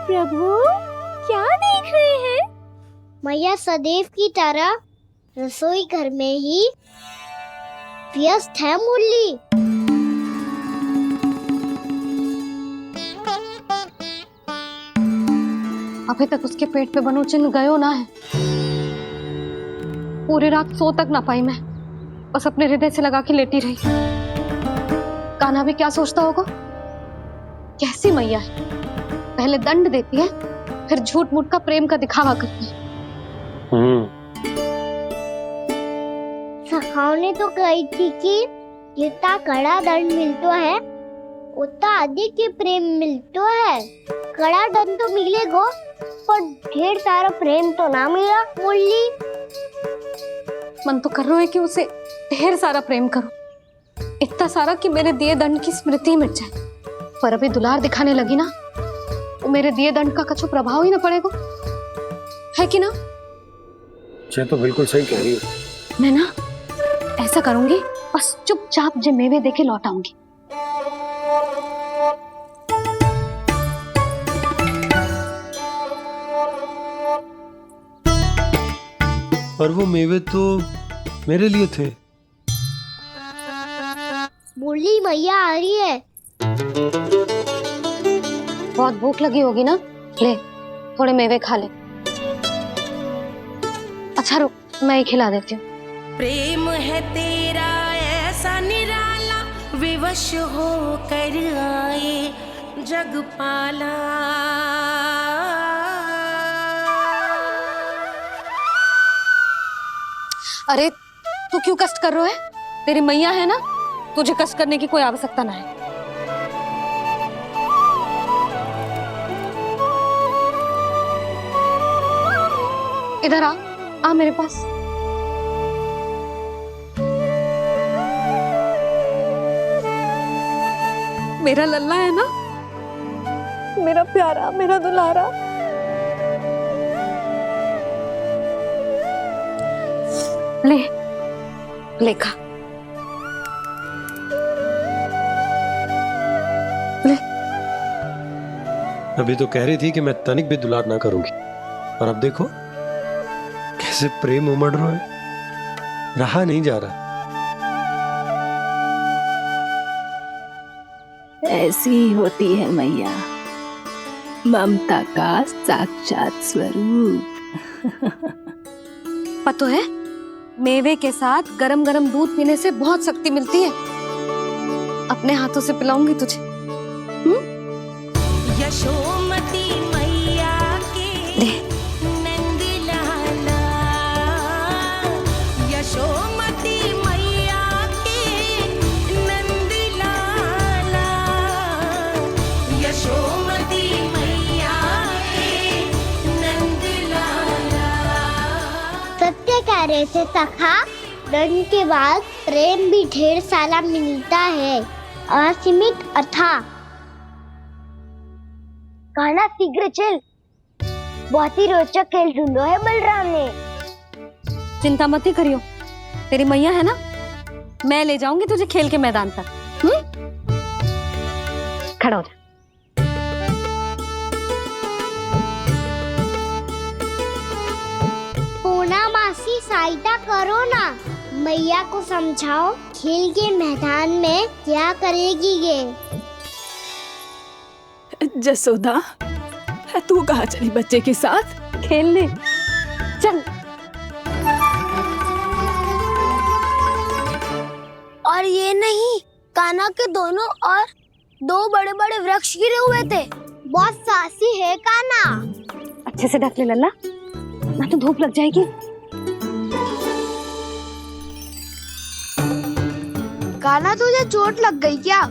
प्रभु क्या देख रहे हैं? मैया सदैव की तरह रसोई घर में ही व्यस्त है मुरली। अभी तक उसके पेट पे बनो चिन्ह गयो ना है। पूरी रात सो तक ना पाई मैं, बस अपने हृदय से लगा के लेटी रही। कान्हा भी क्या सोचता होगा? कैसी मैया है, पहले दंड देती है फिर झूठ मूठ का प्रेम का दिखावा करती है। सखाओ ने तो कही थी कि जितना कड़ा दंड मिलता है उतना अधिक ही प्रेम मिलता है। कड़ा दंड तो मिलेगा पर ढेर सारा प्रेम तो ना मिला मुरली। मन तो कर रहा है कि उसे ढेर सारा प्रेम करूं, इतना सारा कि मेरे दिए दंड की स्मृति मिट जाए। पर अभी दुलार दिखाने लगी ना, वो मेरे दिए दंड का कछु प्रभाव ही ना पड़ेगा, है कि ना? ये तो बिल्कुल सही कह रही हो। मैं ना ऐसा करूंगी, बस चुपचाप जे मेवे देके लौट आऊंगी। पर वो मेवे तो मेरे लिए थे। मुरली मैया आ रही है। बहुत भूख लगी होगी ना, ले थोड़े मेवे खा ले। अच्छा रुक, मैं ही खिला देती हूँ। प्रेम है तेरा ऐसा निराला, विवश हो कर आए जगपाला। अरे तू क्यों कष्ट कर रहा है? तेरी मैया है ना, तुझे कष्ट करने की कोई आवश्यकता ना है। इधर आ मेरे पास। मेरा लल्ला है ना, मेरा प्यारा, मेरा दुलारा। ले ले खा, ले। अभी तो कह रही थी कि मैं तनिक भी दुलार ना करूंगी, और अब देखो कैसे प्रेम उमड़ रहा है, रहा नहीं जा रहा। ऐसी ही होती है मैया, ममता का साक्षात स्वरूप। पता है, मेवे के साथ गरम गरम दूध पीने से बहुत शक्ति मिलती है। अपने हाथों से पिलाऊंगी तुझे। यशोमती मैया के नंद लाला, यशोमती मैया रहे थे सखा, दंड के बाद प्रेम भी ढेर सारा मिलता है, असीमित अथाह। कान्हा शीघ्र चल, बहुत ही रोचक खेल ढूंढो है बलराम ने। चिंता मत ही करियो, तेरी मैया है ना, मैं ले जाऊंगी तुझे खेल के मैदान तक। खड़ा हो जा। पूना मासी सहायता करो ना, मैया को समझाओ खेल के मैदान में क्या करेगी ये। जसोदा, तू कहाँ चली बच्चे के साथ? खेलने चल। और ये नहीं, कान्हा के दोनों और दो बड़े बड़े वृक्ष गिरे हुए थे। बहुत साहसी है कान्हा। अच्छे से ढक ले लल्ला, ना तो धूप लग जाएगी। कान्हा तुझे चोट लग गई क्या?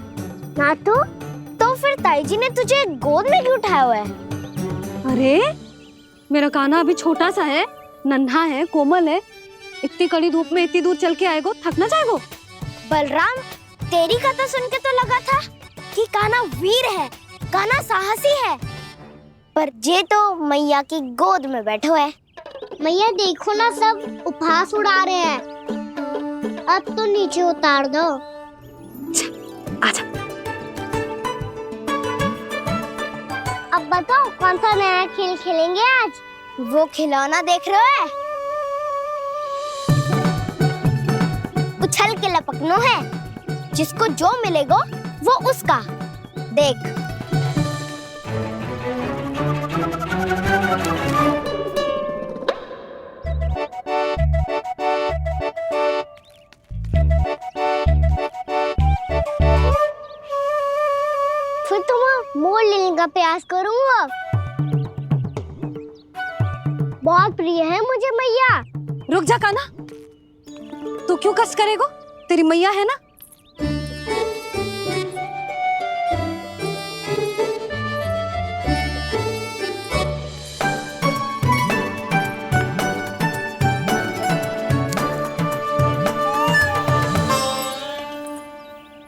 ना तो फिर ताई जी ने तुझे गोद में क्यों उठाया हुआ है? अरे मेरा कान्हा अभी छोटा सा है, नन्हा है, कोमल है, इतनी कड़ी धूप में इतनी दूर चल के आएगो, थक ना जाएगो। बलराम, तेरी कथा सुन के तो लगा था कि कान्हा वीर है, कान्हा साहसी है, पर जे तो मैया की गोद में बैठो है। मैया देखो ना, सब उपहास उड़ा रहे हैं, अब तो नीचे उतार दो। आजा। अब बताओ कौन सा नया खेल खेलेंगे आज? वो खिलौना देख रहे हो? उछल के लपकनो है, जिसको जो मिलेगा वो उसका। देख, फिर तुम मोड़ लेने का प्रयास करूंगा। बहुत प्रिय है मुझे मैया। रुक जा कान्हा, तू क्यों कष्ट करेगो? तेरी मैया है ना।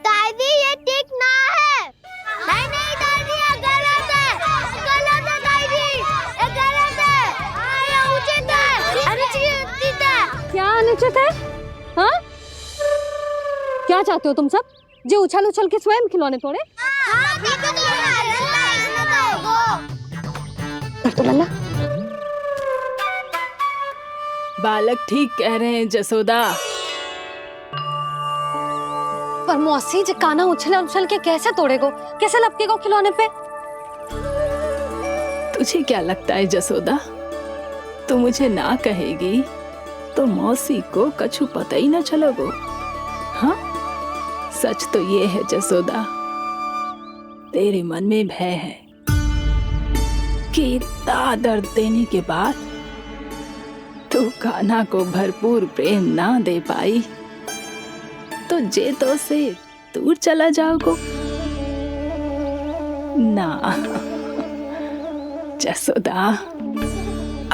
दादी ये ठीक ना है। नहीं दादी, ये गलत है, गलत है दादी, ये गलत है, ये उचित है, अनुचित है। क्या अनुचित है? हाँ? क्या चाहते हो तुम सब? जो उछल उछल के स्वयं खिलौने तोड़े? तो लल्ला, बालक ठीक कह रहे हैं जसोदा। पर मौसी, जो कान्हा उछल उछल के कैसे तोड़ेगो, कैसे लपकेगो खिलौने पे? तुझे क्या लगता है जसोदा, तू मुझे ना कहेगी तो मौसी को कछु पता ही ना चलोगो। हाँ, सच तो ये है जसोदा, तेरे मन में भय है कि इतना दर्द देने के बाद तू कान्हा को भरपूर प्रेम ना दे पाई तो जेतो से दूर चला जाओगो ना। जसोदा,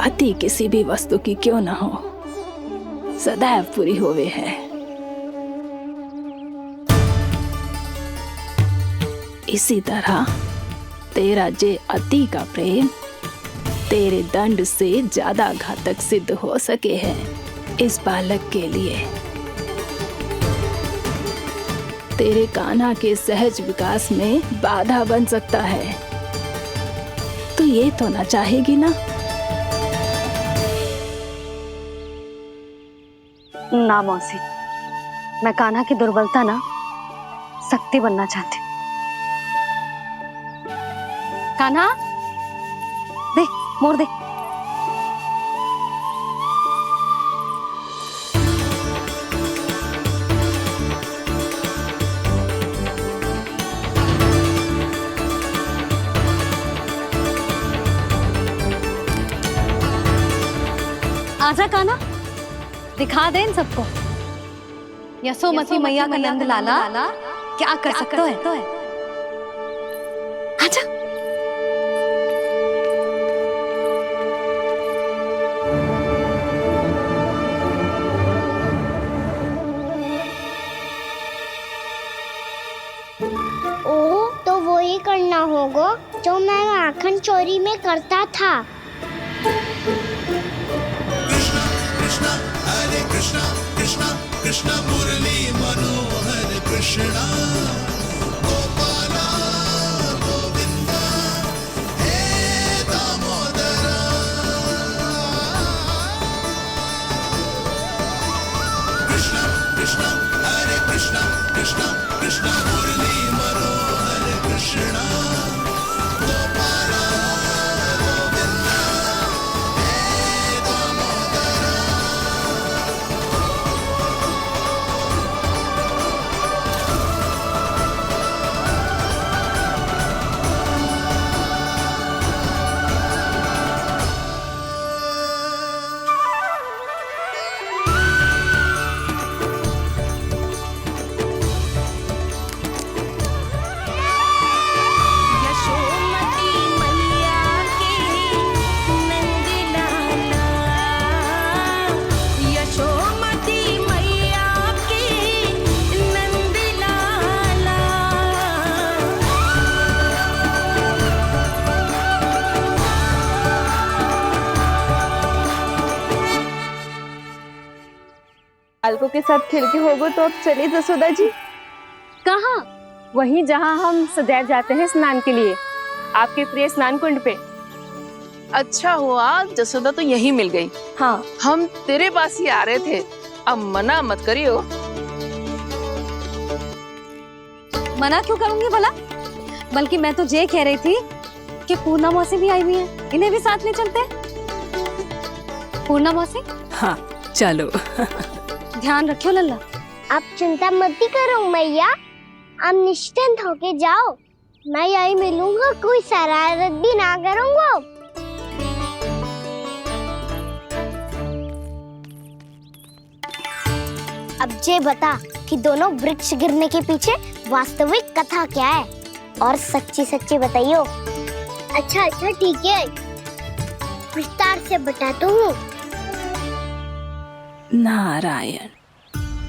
अति किसी भी वस्तु की क्यों ना हो, सदैव पूरी होवे है। इसी तरह तेरा जे अति का प्रेम तेरे दंड से ज्यादा घातक सिद्ध हो सके है इस बालक के लिए। तेरे कान्हा के सहज विकास में बाधा बन सकता है, तो ये तो ना चाहेगी ना? ना मौसी, मैं कान्हा की दुर्बलता ना शक्ति बनना चाहती। कान्हा, दे, मोड़ दे। आजा कान्हा, दिखा दे इन सबको यशोमती मैया का नंद लाला क्या कर सकता है। आजा। चोरी में करता था। कृष्णा कृष्णा हरे कृष्णा कृष्णा कृष्णा मुरली मनोहर कृष्णा गोपाला गोविंदा हे दामोदरा। कृष्णा कृष्णा हरे कृष्णा कृष्णा कृष्णा मुरली मनोहर कृष्णा गोपाला गोविंदा हे दामोदरा। यशोमती मैया के नंद लाला, यशोमती मैया के नंद लाला। अलको के साथ खेल के होगो तो अब चले जसोदा जी। कहाँ? वहीं जहाँ हम सदैव जाते हैं स्नान के लिए, आपके प्रिय स्नान कुंड पे। अच्छा हुआ जसोदा तो यहीं मिल गई। हाँ, हम तेरे पास ही आ रहे थे, अब मना मत करियो। मना क्यों करूंगी भला? बल्कि मैं तो ये कह रही थी कि पूर्णा मौसी भी आई हुई है, इन्हें भी साथ में चलते हैं। पूर्णा मौसी, हाँ चलो। ध्यान रखियो लल्ला। आप चिंता मत करो मैया, आप निश्चिंत होके जाओ, मैं यही मिलूंगा, कोई शरारत भी ना करूंगा। अब ये बता कि दोनों वृक्ष गिरने के पीछे वास्तविक कथा क्या है, और सच्ची सच्ची बताइयो। अच्छा अच्छा ठीक है, विस्तार से बताता हूँ। नारायण,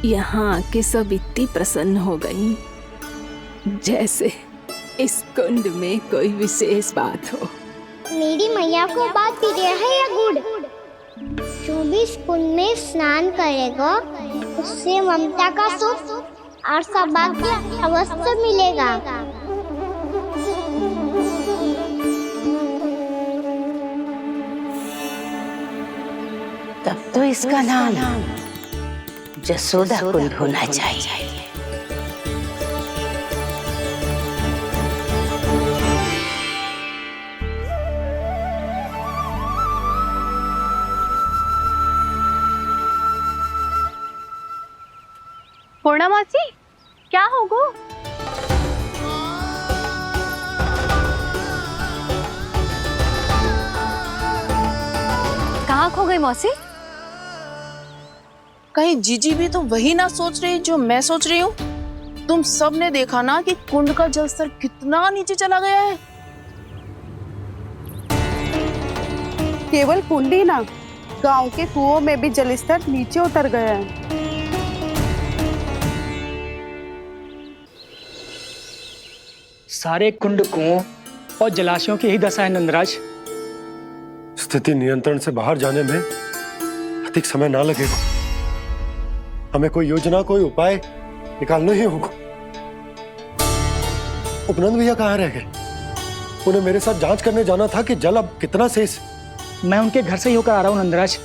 यहाँ के सब इतनी प्रसन्न हो गई जैसे इस कुंड में कोई विशेष बात हो। मेरी मैया को बात प्रिय है या गुड़? जो भी इस कुंड में स्नान करेगा उससे ममता का सुख और सौभाग्य अवश्य मिलेगा। तब तो इसका नाम जसोदा कुंड होना चाहिए। पूर्णा मौसी, क्या होगो? कहाँ खो गई मौसी? कहीं जीजी भी तो वही ना सोच रही जो मैं सोच रही हूँ। तुम सब ने देखा ना कि कुंड का जलस्तर कितना नीचे चला गया है। केवल कुंड ही ना, गांव के कुओं में भी जलस्तर नीचे उतर गया है। सारे कुंड कुओं और जलाशयों की ही दशा है नंदराज। स्थिति नियंत्रण से बाहर जाने में अधिक समय ना लगेगा। हमें कोई योजना, कोई उपाय निकालना ही होगा। उपनंद भैया कहाँ रह गए? उन्हें मेरे साथ जांच करने जाना था कि जल अब कितना शेष। मैं उनके घर से ही होकर आ रहा हूँ नंदराज,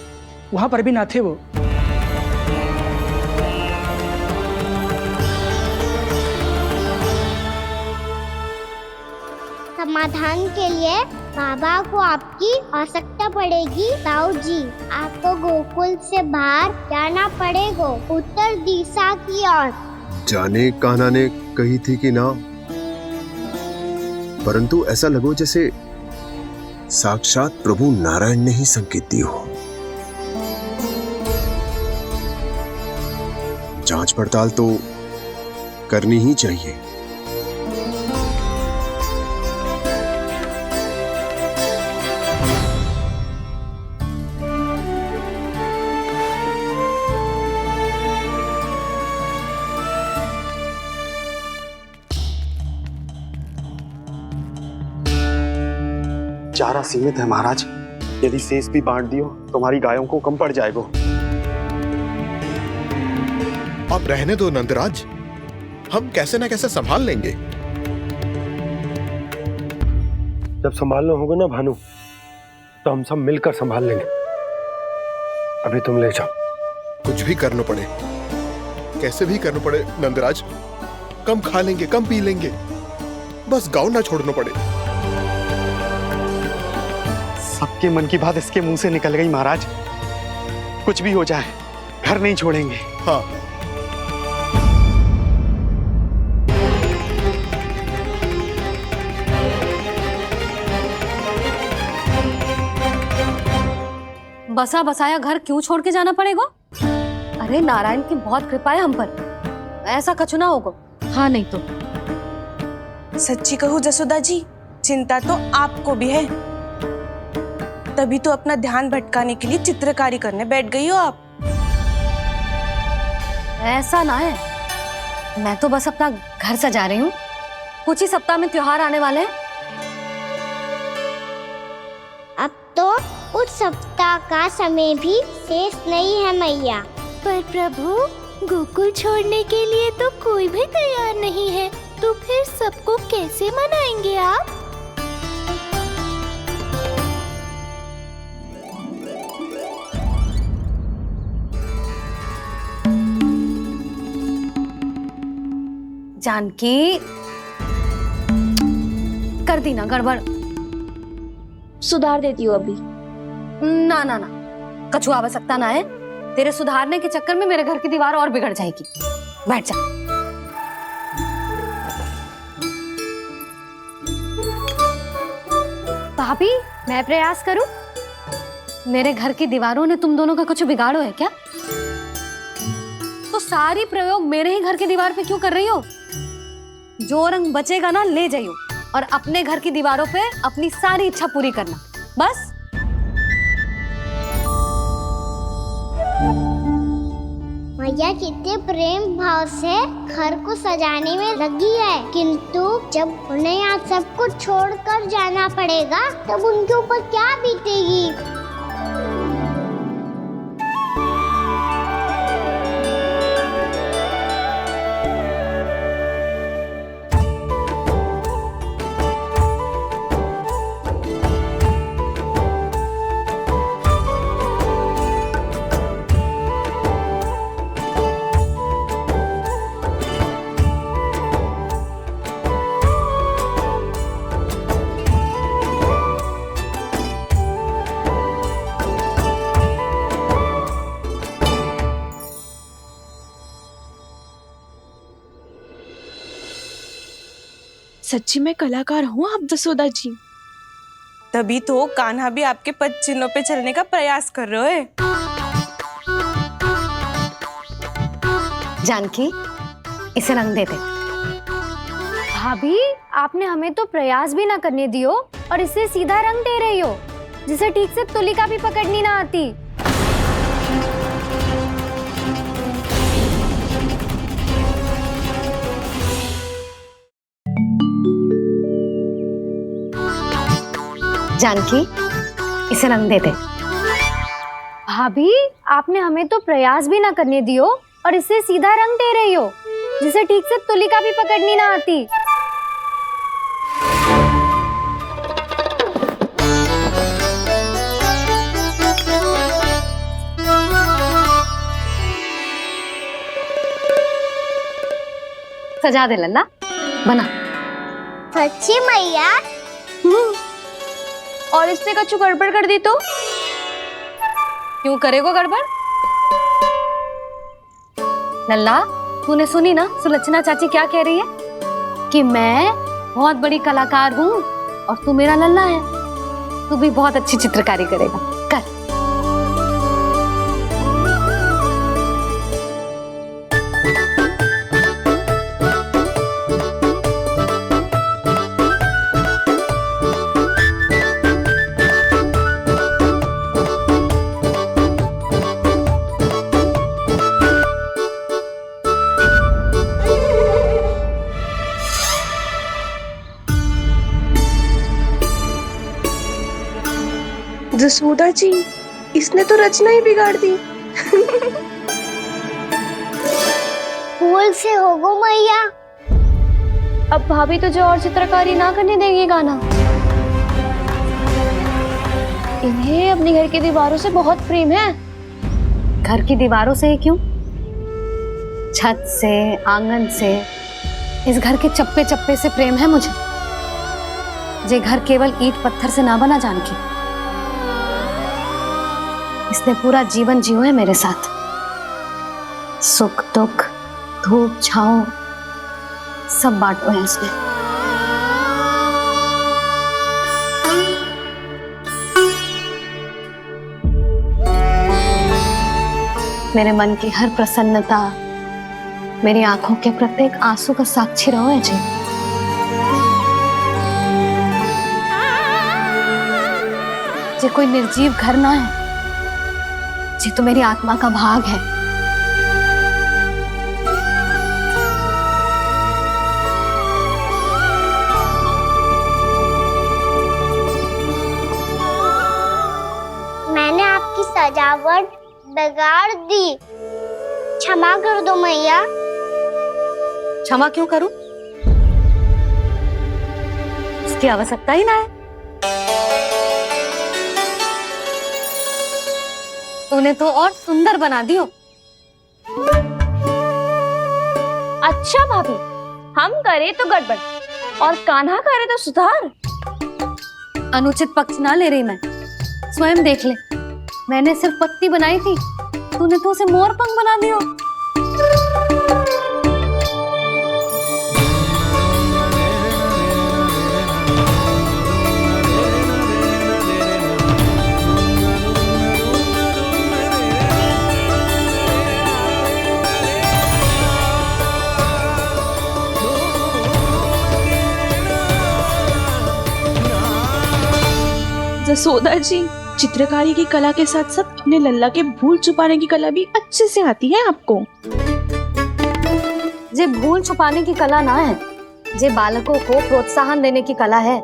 वहां पर भी ना थे वो। समाधान के लिए बाबा को आपकी आवश्यकता पड़ेगी। ताऊ जी, आपको गोकुल से बाहर जाना पड़ेगा, उत्तर दिशा की ओर। जाने कान्हा ने कही थी कि ना, परंतु ऐसा लगो जैसे साक्षात प्रभु नारायण ने ही संकेत दी हो। जांच पड़ताल तो करनी ही चाहिए। चारा सीमित है महाराज। यदि शेष भी बांट दियो तो हमारी गायों को कम पड़ जाएगा। आप रहने दो नंदराज, हम कैसे ना कैसे संभाल लेंगे। जब संभालना होगा ना भानु, तो हम सब मिलकर संभाल लेंगे। अभी तुम ले जाओ। कुछ भी करना पड़े, कैसे भी करना पड़े नंदराज, कम खा लेंगे, कम पी लेंगे, बस गाँव ना छोड़ना पड़े। सबके मन की बात इसके मुंह से निकल गई महाराज। कुछ भी हो जाए घर नहीं छोड़ेंगे। हाँ। बसा बसाया घर क्यों छोड़ के जाना पड़ेगा? अरे नारायण की बहुत कृपा है हम पर, ऐसा कछु ना होगा। हाँ नहीं तो सच्ची कहूँ जसोदा जी, चिंता तो आपको भी है, तभी तो अपना ध्यान भटकाने के लिए चित्रकारी करने बैठ गई हो आप। ऐसा ना है, मैं तो बस अपना घर सजा रही हूँ। कुछ ही सप्ताह में त्योहार आने वाले हैं। अब तो कुछ सप्ताह का समय भी शेष नहीं है मैया। पर प्रभु, गोकुल छोड़ने के लिए तो कोई भी तैयार नहीं है, तो फिर सबको कैसे मनाएंगे आप? जानकी, कर दी ना गड़बड़। सुधार देती हूँ अभी। ना ना ना, कछु आवश्यकता ना है। तेरे सुधारने के चक्कर में मेरे घर की दीवार और बिगड़ जाएगी। बैठ जा। भाभी, मैं प्रयास करूं? मेरे घर की दीवारों ने तुम दोनों का कुछ बिगाड़ो है क्या? तो सारी प्रयोग मेरे ही घर की दीवार पे क्यों कर रही हो? जो रंग बचेगा ना ले जाइयो, और अपने घर की दीवारों पे अपनी सारी इच्छा पूरी करना, बस। मैया कितने प्रेम भाव से घर को सजाने में लगी है, किंतु जब उन्हें यहाँ सब कुछ छोड़कर जाना पड़ेगा तब उनके ऊपर क्या बीतेगी। सच्ची में कलाकार हूँ आप जसोदा जी, तभी तो कान्हा भी आपके पद चिन्हों पे चलने का प्रयास कर रहे हैं। जानकी, इसे रंग दे दे। भाभी, आपने हमें तो प्रयास भी ना करने दियो और इसे सीधा रंग दे रही हो, जिसे ठीक से तुलिका भी पकड़नी ना आती। जानकी, इसे रंग दे दे। भाभी, आपने हमें तो प्रयास भी ना करने दियो और इसे सीधा रंग दे रही हो, जिसे ठीक से तुलिका भी पकड़नी ना आती। सजा दे लल्ला, बना। सच्ची मैया? और इसने कछु गड़बड़ कर दी तो? क्यों करेगो गड़बड़? लल्ला, तूने सुनी ना सुलक्षणा चाची क्या कह रही है? कि मैं बहुत बड़ी कलाकार हूँ और तू मेरा लल्ला है, तू भी बहुत अच्छी चित्रकारी करेगा। कर। जसोदा जी, इसने तो रचना ही बिगाड़ दी। फूल से होगो मैया। अब भाभी तुझे और चित्रकारी ना करने देंगे गाना। इन्हें अपने घर की दीवारों से बहुत प्रेम है। घर की दीवारों से ही क्यों, छत से, आंगन से, इस घर के चप्पे चप्पे से प्रेम है मुझे। जे घर केवल ईंट पत्थर से ना बना जानकी, इसने पूरा जीवन जियो है मेरे साथ। सुख दुख, धूप छांव सब बांटो है इसने। मेरे मन की हर प्रसन्नता, मेरी आंखों के प्रत्येक आंसू का साक्षी रहो है जी। जे कोई निर्जीव घर ना है, जे तो मेरी आत्मा का भाग है। मैंने आपकी सजावट बिगाड़ दी, क्षमा कर दो मैया। क्षमा क्यों करूं? इसकी आवश्यकता ही ना है। तूने तो और सुंदर बना दियो। अच्छा भाभी, हम करे तो गड़बड़ और कान्हा करे तो सुधार। अनुचित पक्ष ना ले रही मैं, स्वयं देख ले। मैंने सिर्फ पत्ती बनाई थी, तूने तो उसे मोर पंख बना दियो। जसोदा जी, चित्रकारी की कला के साथ साथ अपने लल्ला के भूल छुपाने की कला भी अच्छे से आती है आपको। जे भूल छुपाने की कला ना है, जे बालकों को प्रोत्साहन देने की कला है।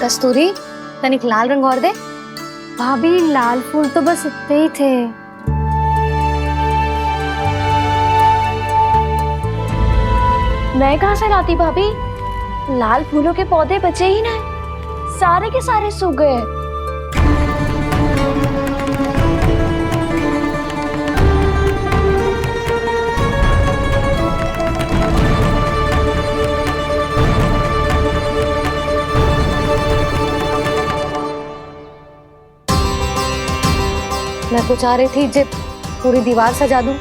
कस्तूरी, तनिक लाल रंग और दे। भाभी, लाल फूल तो बस इतने ही थे। मैं कहाँ से लाती भाभी? लाल फूलों के पौधे बचे ही ना, सारे के सारे सूख गए। मैं तो चाह रही थी जे पूरी दीवार सजा दूं,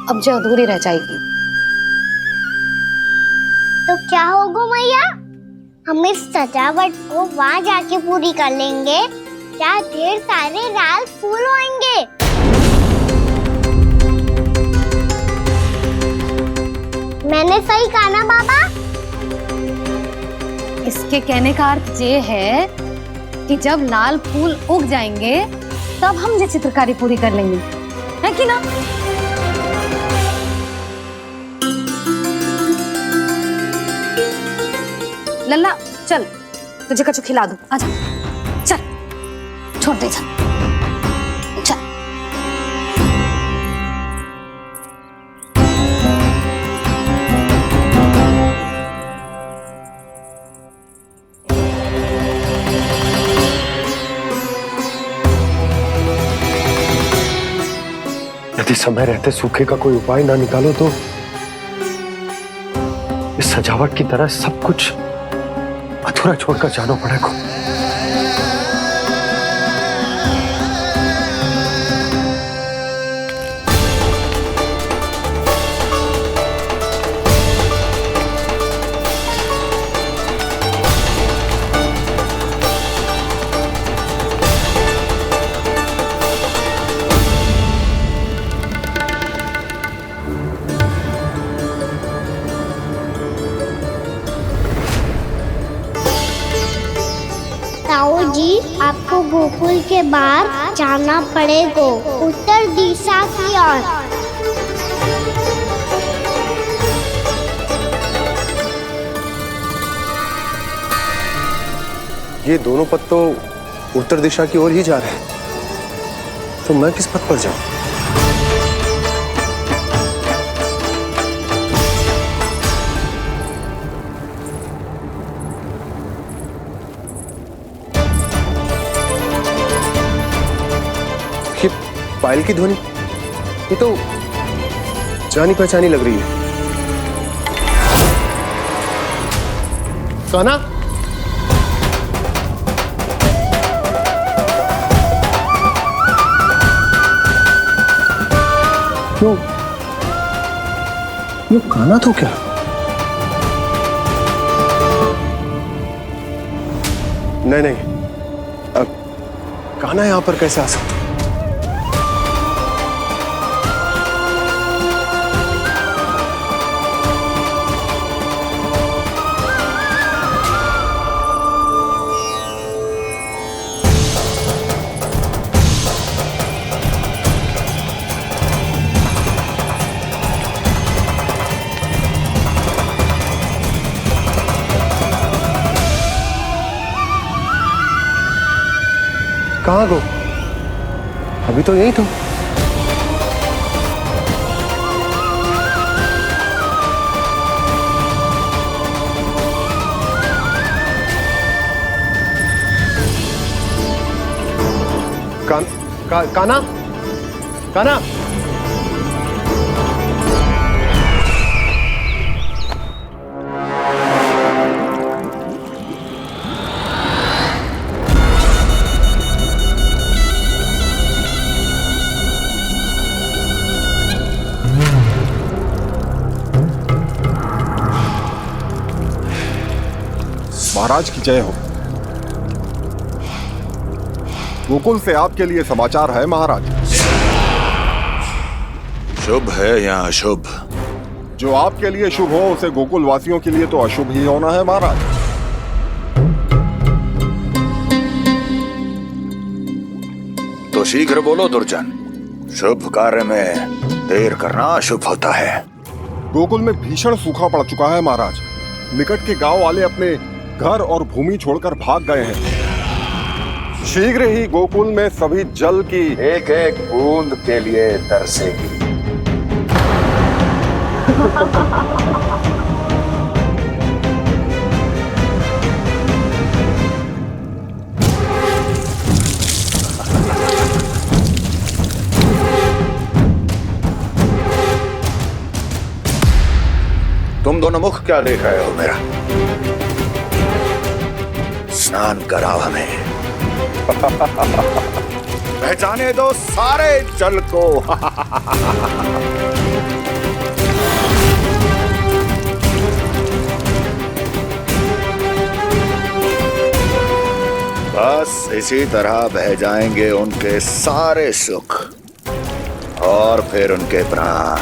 अब जो अधूरी रह जाएगी। तो क्या होगा मैया, हम इस सजावट को वहाँ जाके पूरी कर लेंगे। क्या ढेर सारे लाल फूल होंगे। मैंने सही कहा ना बाबा? इसके कहने का अर्थ ये है कि जब लाल फूल उग जाएंगे तब हम ये चित्रकारी पूरी कर लेंगे, है कि ना? लल्ला चल, तुझे कछु खिला दूं, आजा, चल, छोड़ दे, चल। यदि समय रहते सूखे का कोई उपाय ना निकालो तो इस सजावट की तरह सब कुछ अधूरा छोड़कर जाना पड़ेगा। ताऊ जी, आपको गोकुल के बाहर जाना पड़ेगा, उत्तर दिशा की ओर। ये दोनों पथ तो उत्तर दिशा की ओर ही जा रहे हैं, तो मैं किस पथ पर जाऊं? ये पायल की ध्वनि, ये तो जानी पहचानी लग रही है। कान्हा, ये कान्हा तो क्या? नहीं, अब कान्हा यहां पर कैसे आ सकता? कहाँ गो? अभी तो यही तो। कान्हा, कान्हा, महाराज की जय हो। गोकुल से आपके लिए समाचार है महाराज। शुभ है या अशुभ? जो आपके लिए शुभ हो उसे गोकुल वासियों के लिए तो अशुभ ही होना है महाराज। तो शीघ्र बोलो दुर्जन, शुभ कार्य में देर करना अशुभ होता है। गोकुल में भीषण सूखा पड़ चुका है महाराज। निकट के गांव वाले अपने घर और भूमि छोड़कर भाग गए हैं। शीघ्र ही गोकुल में सभी जल की एक एक बूंद के लिए तरसेगी। तुम दोनों मुख क्या देख रहे हो मेरा? स्नान कराओ हमें। पहचाने दो सारे जल को। बस इसी तरह बह जाएंगे उनके सारे सुख और फिर उनके प्राण।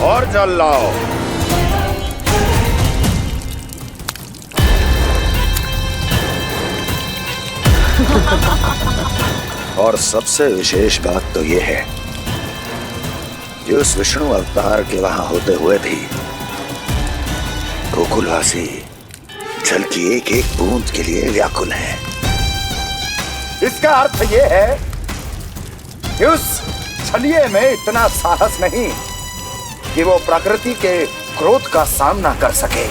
और जल लाओ। और सबसे विशेष बात तो ये है कि उस विष्णु अवतार के वहां होते हुए भी गोकुलवासी जल की एक एक बूंद के लिए व्याकुल हैं। इसका अर्थ ये है कि उस छलिए में इतना साहस नहीं कि वो प्रकृति के क्रोध का सामना कर सके।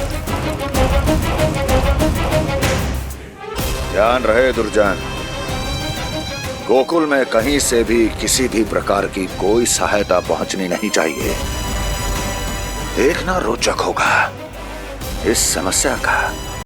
ध्यान रहे दुर्जन, गोकुल में कहीं से भी किसी भी प्रकार की कोई सहायता पहुंचनी नहीं चाहिए। देखना रोचक होगा इस समस्या का